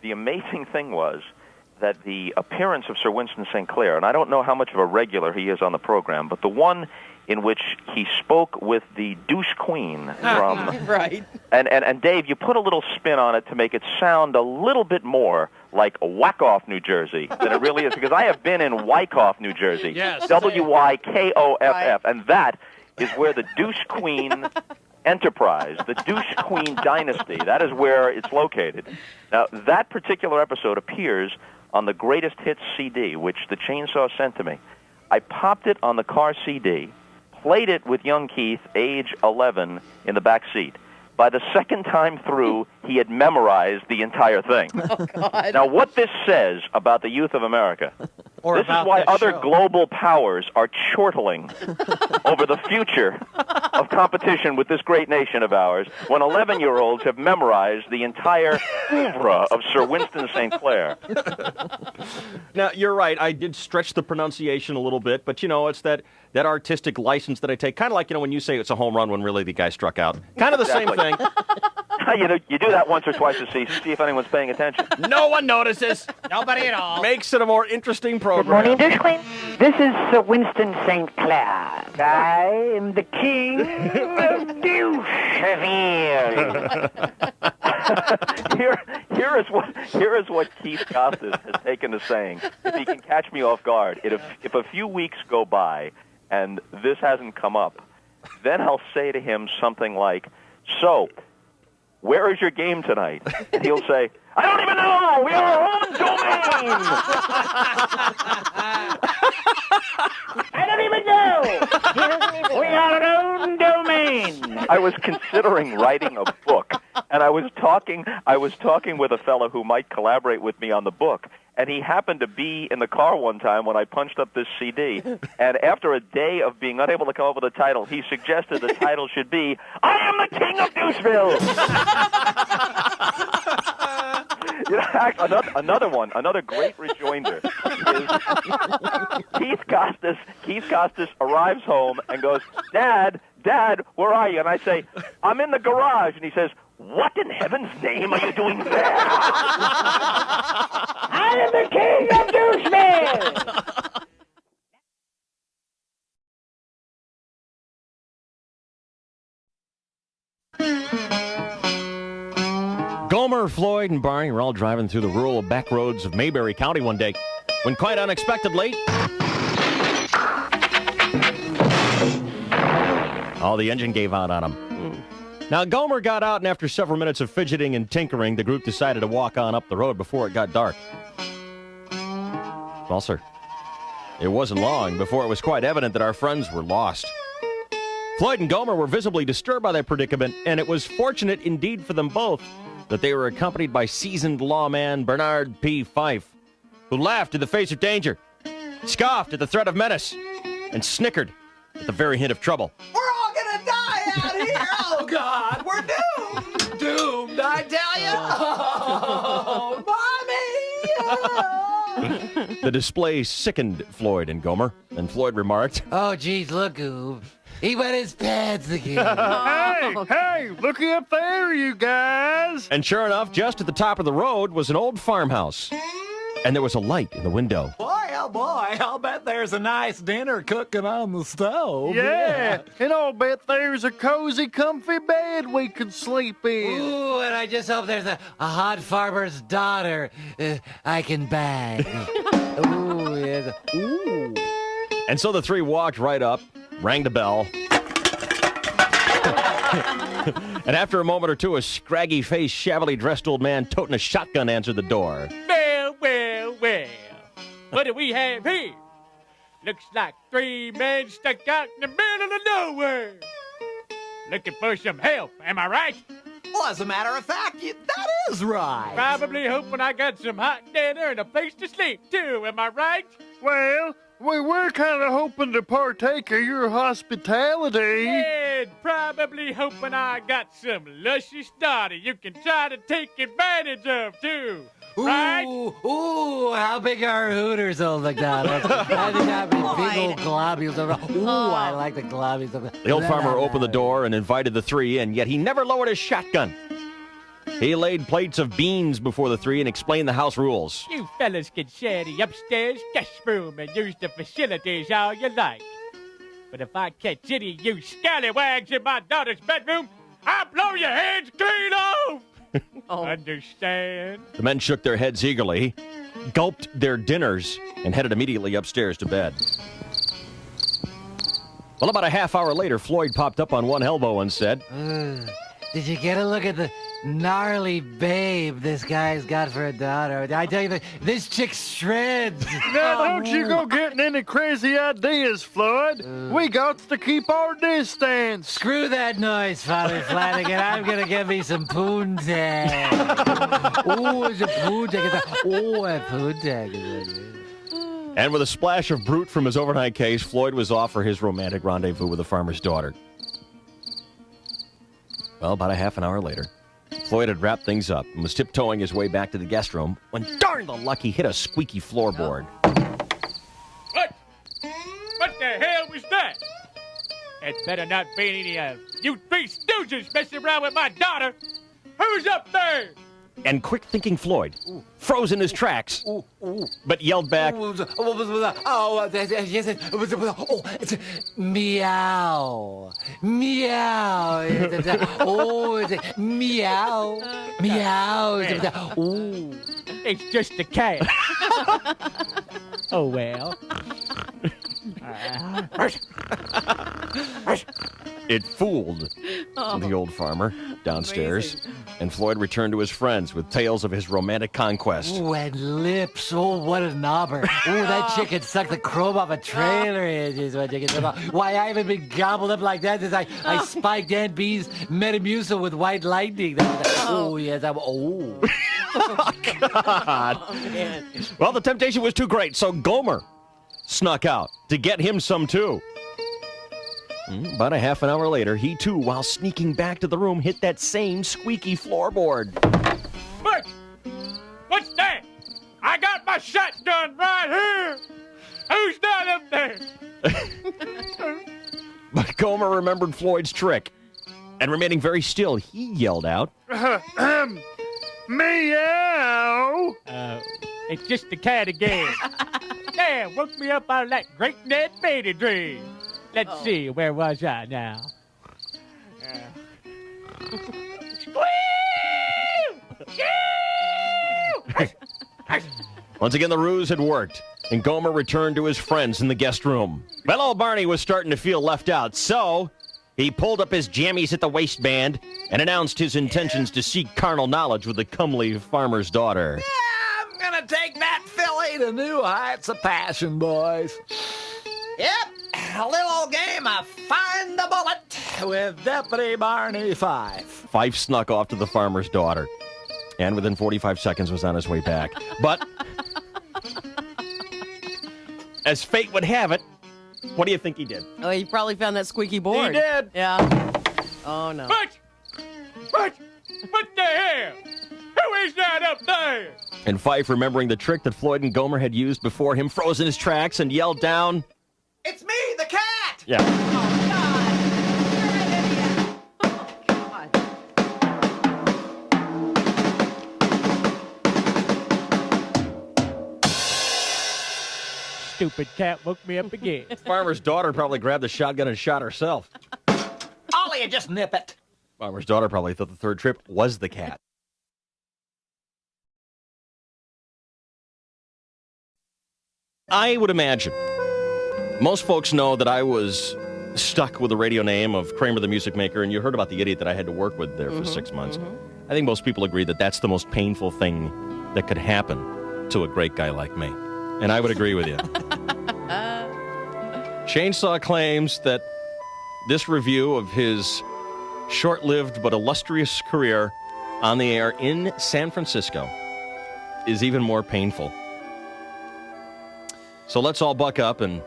The amazing thing was that the appearance of Sir Winston St. Clair, and I don't know how much of a regular he is on the program, but the one in which he spoke with the douche queen from... Right. And Dave, you put a little spin on it to make it sound a little bit more like Wyckoff, New Jersey, than it really is, because I have been in Wyckoff, New Jersey. Yes. Wykoff, Right. and that is where the douche queen enterprise, the douche queen dynasty, that is where it's located. Now, that particular episode appears on the Greatest Hits CD, which the Chainsaw sent to me. I popped it on the car CD, played it with young Keith, age 11, in the back seat. By the second time through, he had memorized the entire thing. Oh, God. Now, what this says about the youth of America, Or this is about why this other show. global powers are chortling over the future of competition with this great nation of ours, when 11-year-olds have memorized the entire oeuvre of Sir Winston St. Clair. Now, you're right. I did stretch the pronunciation a little bit, but, you know, it's that artistic license that I take. Kind of like, you know, when you say it's a home run when really the guy struck out. Kind of the same thing. You do that once or twice to see if anyone's paying attention. No one notices. Nobody at all. Makes it a more interesting program. Good morning, Douche Queen. This is Sir Winston St. Clair. I am the king of Doucheville. Here is what Keith Costas has taken to saying. If he can catch me off guard, if a few weeks go by and this hasn't come up, then I'll say to him something like, "So, where is your game tonight?" And he'll say, "I don't even know. We are our own domain." I don't even know. We are our own domain. I was considering writing a book, and I was talking with a fellow who might collaborate with me on the book, and he happened to be in the car one time when I punched up this CD, and after a day of being unable to come up with a title, he suggested the title should be, "I am the King of Doucheville." You know, another great rejoinder is Keith Costas arrives home and goes, Dad, where are you? And I say, "I'm in the garage." And he says, "What in heaven's name are you doing there?" I am the King of Doucheville. Gomer, Floyd, and Barney were all driving through the rural back roads of Mayberry County one day when quite unexpectedly, the engine gave out on them. Now, Gomer got out, and after several minutes of fidgeting and tinkering, the group decided to walk on up the road before it got dark. Well, sir, it wasn't long before it was quite evident that our friends were lost. Floyd and Gomer were visibly disturbed by their predicament, and it was fortunate indeed for them both that they were accompanied by seasoned lawman Bernard P. Fife, who laughed in the face of danger, scoffed at the threat of menace, and snickered at the very hint of trouble. We're all gonna die out here! Oh, God, we're doomed! Doomed, I tell you! Oh, Mommy! The display sickened Floyd and Gomer, and Floyd remarked, "Oh, geez, look, Goob. He wet his pants again." Hey, looky up there, you guys. And sure enough, just at the top of the road was an old farmhouse, and there was a light in the window. Boy, oh boy, I'll bet there's a nice dinner cooking on the stove. Yeah, and I'll bet there's a cozy, comfy bed we could sleep in. Ooh, and I just hope there's a hot farmer's daughter I can bang. Ooh, yes. Ooh. And so the three walked right up, rang the bell, and after a moment or two, a scraggy-faced, shabbily dressed old man toting a shotgun answered the door. Well. What do we have here? Looks like three men stuck out in the middle of nowhere. Looking for some help, am I right? Well, as a matter of fact, that is right. Probably hoping I got some hot dinner and a place to sleep, too, am I right? Well, we were kind of hoping to partake of your hospitality. And probably hoping I got some luscious daughter you can try to take advantage of, too. Right? Ooh, how big are Hooters, old McDonald's? I think that'd be big old globules. Ooh, I like the globules. The old farmer opened the door and invited the three in, yet he never lowered his shotgun. He laid plates of beans before the three and explained the house rules. You fellas can share the upstairs guest room and use the facilities all you like. But if I catch any of you scallywags in my daughter's bedroom, I'll blow your heads clean off! Understand? The men shook their heads eagerly, gulped their dinners, and headed immediately upstairs to bed. Well, about a half hour later, Floyd popped up on one elbow and said, "Did you get a look at the gnarly babe this guy's got for a daughter? I tell you, this chick shreds." Now, don't you go getting any crazy ideas, Floyd. We got to keep our distance. Screw that noise, Father Flanagan. I'm going to get me some poontang. Ooh, it's a poontang. Oh, a poontang. And with a splash of brute from his overnight case, Floyd was off for his romantic rendezvous with the farmer's daughter. Well, about a half an hour later, Floyd had wrapped things up and was tiptoeing his way back to the guest room when, darn the luck, he hit a squeaky floorboard. What? What the hell was that? It better not be any of you three stooges messing around with my daughter. Who's up there? And quick-thinking Floyd froze in his tracks, but yelled back, Yes. It's meow. Meow. Meow. Meow. Ooh. It's just a cat. Oh, well. It fooled the old farmer downstairs, and Floyd returned to his friends with tales of his romantic conquest. Ooh, and lips. Oh, what a knobber. Ooh, that chicken sucked the chrome off a trailer hinges. Why, I haven't been gobbled up like that since I spiked Aunt B's Metamucil with white lightning. Oh, yes. Oh. God. Well, the temptation was too great, so Gomer snuck out to get him some too. About a half an hour later, he too, while sneaking back to the room, hit that same squeaky floorboard. Butch! What's that? I got my shotgun right here! Who's that up there? But Gomer remembered Floyd's trick, and remaining very still, he yelled out, Meow! It's just the cat again. Yeah, woke me up out of that great dead baby dream. Let's see, where was I now? Once again, the ruse had worked, and Gomer returned to his friends in the guest room. Well, old Barney was starting to feel left out, so he pulled up his jammies at the waistband and announced his intentions to seek carnal knowledge with the comely farmer's daughter. I'm gonna take that filly to new heights of passion, boys. Yep, a little old game of Find the Bullet with Deputy Barney Fife. Fife snuck off to the farmer's daughter, and within 45 seconds was on his way back. But as fate would have it, what do you think he did? Oh, he probably found that squeaky board. He did. Yeah. Oh, no. Butch! What the hell? Who is that up there? And Fife, remembering the trick that Floyd and Gomer had used before him, froze in his tracks and yelled down, It's me, the cat! Yeah. Stupid cat woke me up again. Farmer's daughter probably grabbed the shotgun and shot herself. Ollie, you just nip it. Farmer's daughter probably thought the third trip was the cat. I would imagine most folks know that I was stuck with the radio name of Kramer the Music Maker, and you heard about the idiot that I had to work with there for 6 months. I think most people agree that that's the most painful thing that could happen to a great guy like me. And I would agree with you. Chainsaw claims that this review of his short-lived but illustrious career on the air in San Francisco is even more painful. So let's all buck up and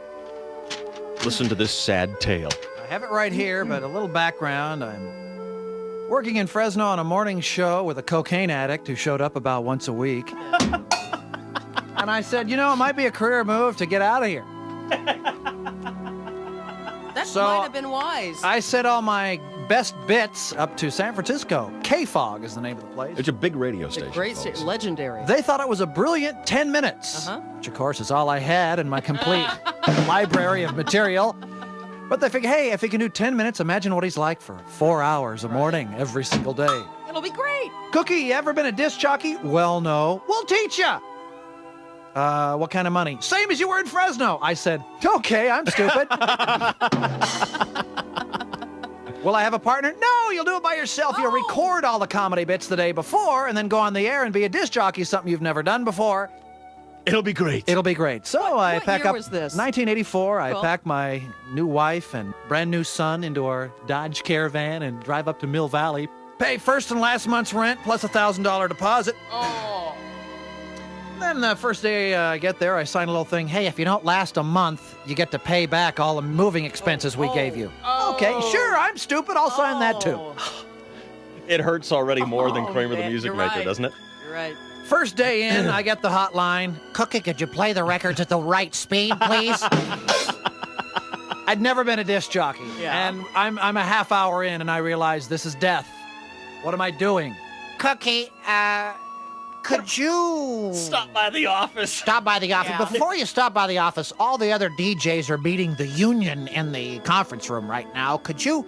listen to this sad tale. I have it right here, but a little background. I'm working in Fresno on a morning show with a cocaine addict who showed up about once a week. And I said, it might be a career move to get out of here. That So, might have been wise. I sent all my best bits up to San Francisco. KFOG is the name of the place. It's a big radio It's a station. great, folks. legendary. They thought it was a brilliant 10 minutes, which of course is all I had in my complete library of material. But they figured, hey, if he can do 10 minutes, imagine what he's like for 4 hours a morning every single day. It'll be great. Cookie, you ever been a disc jockey? Well, no. We'll teach you. What kind of money? Same as you were in Fresno. I said, okay, I'm stupid. Will I have a partner? No, you'll do it by yourself. You'll record all the comedy bits the day before and then go on the air and be a disc jockey, something you've never done before. It'll be great. It'll be great. So I what pack year up. was this? 1984. I Cool. pack my new wife and brand new son into our Dodge Caravan and drive up to Mill Valley. Pay first and last month's rent plus $1,000 deposit. Oh. Then the first day I get there, I sign a little thing. Hey, if you don't last a month, you get to pay back all the moving expenses we gave you. Okay, sure, I'm stupid. I'll sign that too. It hurts already more than Kramer the man, Music you're Maker, right. doesn't it? You're right. First day in, I get the hotline. Cookie, could you play the records at the right speed, please? I'd never been a disc jockey. Yeah. And I'm a half hour in, and I realize this is death. What am I doing? Cookie, could you... Stop by the office. Stop by the office. Yeah. Before you stop by the office, all the other DJs are meeting the union in the conference room right now. Could you...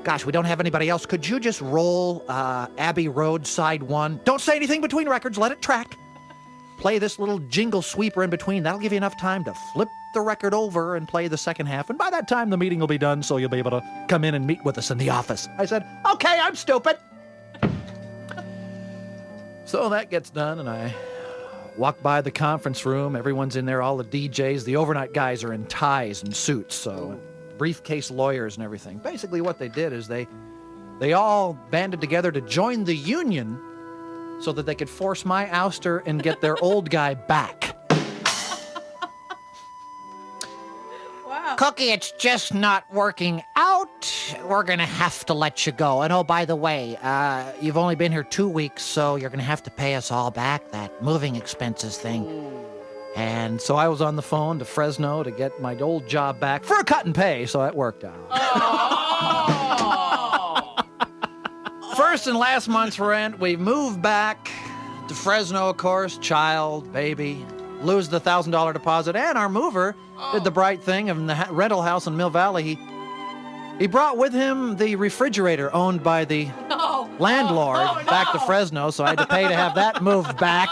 Gosh, we don't have anybody else. Could you just roll Abbey Road side 1? Don't say anything between records. Let it track. Play this little jingle sweeper in between. That'll give you enough time to flip the record over and play the second half. And by that time, the meeting will be done, so you'll be able to come in and meet with us in the office. I said, okay, I'm stupid. So that gets done, and I walk by the conference room. Everyone's in there, all the DJs. The overnight guys are in ties and suits, so briefcase lawyers and everything. Basically what they did is they all banded together to join the union so that they could force my ouster and get their old guy back. Wow. Cookie, it's just not working out. We're going to have to let you go. And oh, by the way, you've only been here 2 weeks, so you're going to have to pay us all back that moving expenses thing. And so I was on the phone to Fresno to get my old job back for a cut and pay, so that worked out. First and last month's rent, we moved back to Fresno, of course, child, baby, lose the $1,000 deposit, and our mover did the bright thing in the rental house in Mill Valley. He brought with him the refrigerator owned by the landlord back to Fresno, so I had to pay to have that moved back.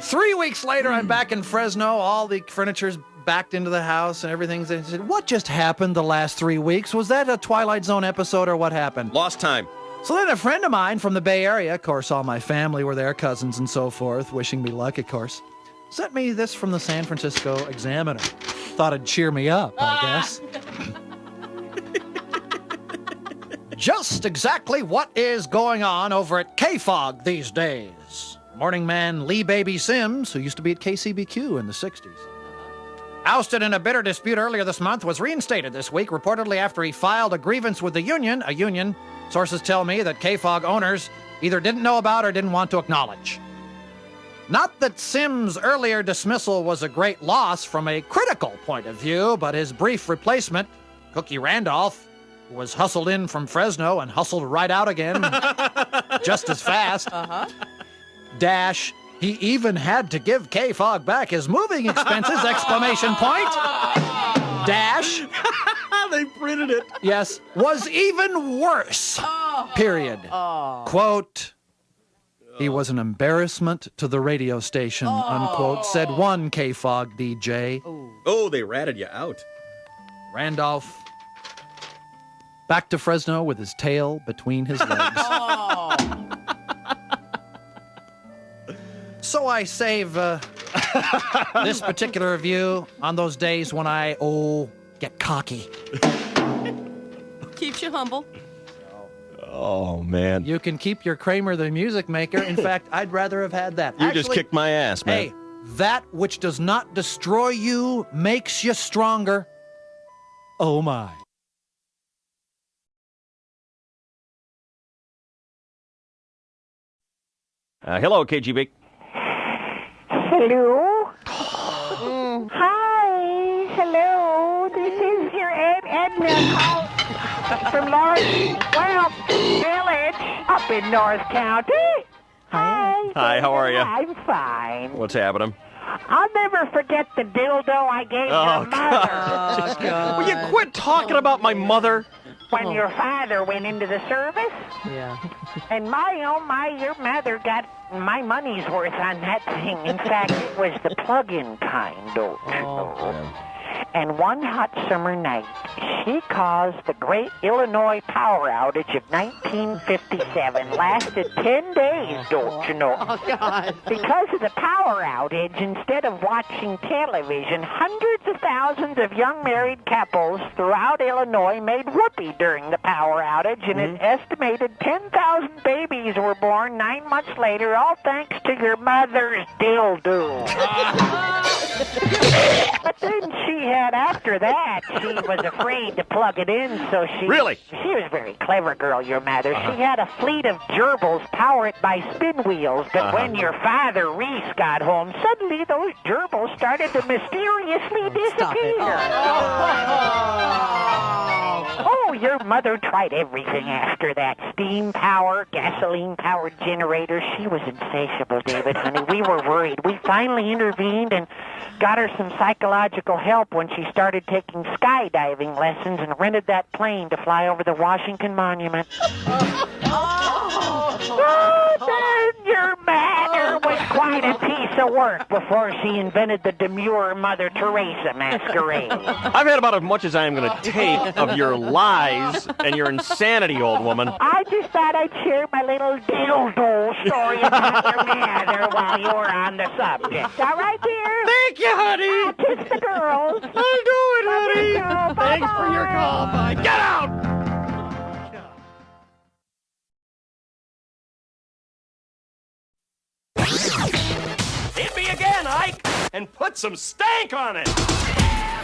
3 weeks later, I'm back in Fresno. All the furniture's backed into the house and everything's... I said, what just happened the last 3 weeks? Was that a Twilight Zone episode or what happened? Lost time. So then a friend of mine from the Bay Area, of course, all my family were there, cousins and so forth, wishing me luck, of course, sent me this from the San Francisco Examiner. Thought it'd cheer me up, I guess. Just exactly what is going on over at KFOG these days. Morning man Lee Baby Sims, who used to be at KCBQ in the 60s. Ousted in a bitter dispute earlier this month, was reinstated this week, reportedly after he filed a grievance with the union, a union sources tell me that KFOG owners either didn't know about or didn't want to acknowledge. Not that Sims' earlier dismissal was a great loss from a critical point of view, but his brief replacement, Cookie Randolph, who was hustled in from Fresno and hustled right out again just as fast. Dash, he even had to give KFOG back his moving expenses, exclamation point. Dash. They printed it. Yes, was even worse. Period. Quote, he was an embarrassment to the radio station, unquote, said one KFOG DJ. Oh, they ratted you out. Randolph back to Fresno with his tail between his legs. So I save this particular review on those days when I, get cocky. Keeps you humble. Oh, man. You can keep your Kramer the music maker. In fact, I'd rather have had that. You just kicked my ass, man. Hey, that which does not destroy you makes you stronger. Oh, my. Hello, KGB. Hello? Hi, hello. This is your Aunt Edna from Lawrence Village up in North County. Hi. Hi, how are you? I'm fine. What's happening? I'll never forget the dildo I gave your mother. Oh, God. Will you quit talking about my mother? When your father went into the service? Yeah. And your mother got my money's worth on that thing. In fact, it was the plug-in kind, don't you know? And one hot summer night, she caused the great Illinois power outage of 1957. Lasted 10 days, don't you know? Oh, God. Because of the power outage, instead of watching television, hundreds of thousands of young married couples throughout Illinois made whoopee during the power outage, and an estimated 10,000 babies were born 9 months later, all thanks to your mother's dildo. But then after that, she was afraid to plug it in, so she... Really? She was a very clever girl, your mother. She had a fleet of gerbils power it by spin wheels, but when your father, Reese, got home, suddenly those gerbils started to mysteriously disappear. Oh, your mother tried everything after that. Steam power, gasoline-powered generators. She was insatiable, David, honey. We were worried. We finally intervened and got her some psychological help when she started taking skydiving lessons and rented that plane to fly over the Washington Monument. Your mother was quite a piece of work before she invented the demure Mother Teresa masquerade. I've had about as much as I am going to take of your lies and your insanity, old woman. I just thought I'd share my little dildo story about your mother while you were on the subject. All right, dear? Thank you, honey. Kiss the girls. I'll do it, honey. Thanks for your call. Bye. Get out! Hit me again, Ike, and put some stank on it.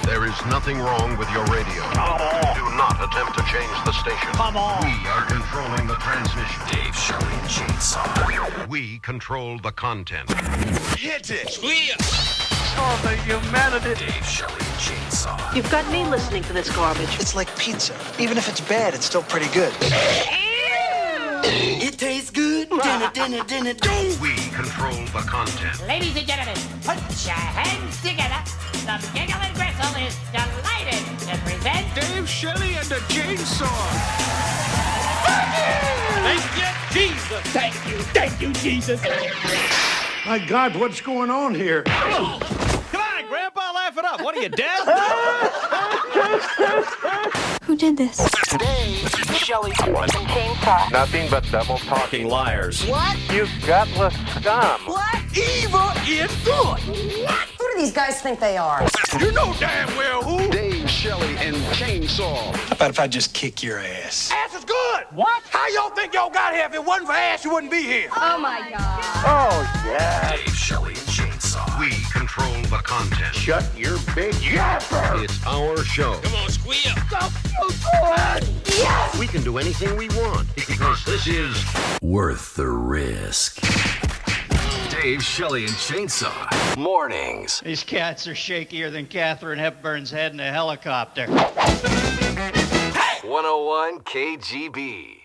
There is nothing wrong with your radio. Do not attempt to change the station. Come on. We are controlling the transmission. Dave, Shelley, and Chainsaw. We control the content. Hit it! Squeal! Oh, the humanity. Dave, Shelley, and Chainsaw. You've got me listening to this garbage. It's like pizza. Even if it's bad, it's still pretty good. It tastes good. Dinner, dinner, dinner, dinner. We control the content. Ladies and gentlemen, put your hands together. The Giggle and Gristle is delighted to present Dave, Shelley, and the Chainsaw. Thank you, Jesus. Thank you, Jesus. My God, what's going on here? Come on, Grandpa, laugh it up. What are you, dead? Who did this? Dave, Shelley, and Chainsaw. Nothing but double Talking liars. What? You gutless scum. What? Evil is good. What? Who do these guys think they are? You know damn well who. Dave, Shelley, and Chainsaw. How about if I just kick your ass? Ass is good. What? How y'all think y'all got here? If it wasn't for ass, you wouldn't be here. Oh my God. Oh, yeah. Dave, Shelley, and Chainsaw. We control the content. Shut your big yapper. It's our show. Come on, squeal. Yes! We can do anything we want because this is Worth the risk. Dave, Shelley, and Chainsaw. Mornings. These cats are shakier than Katharine Hepburn's head in a helicopter. 101 KGB.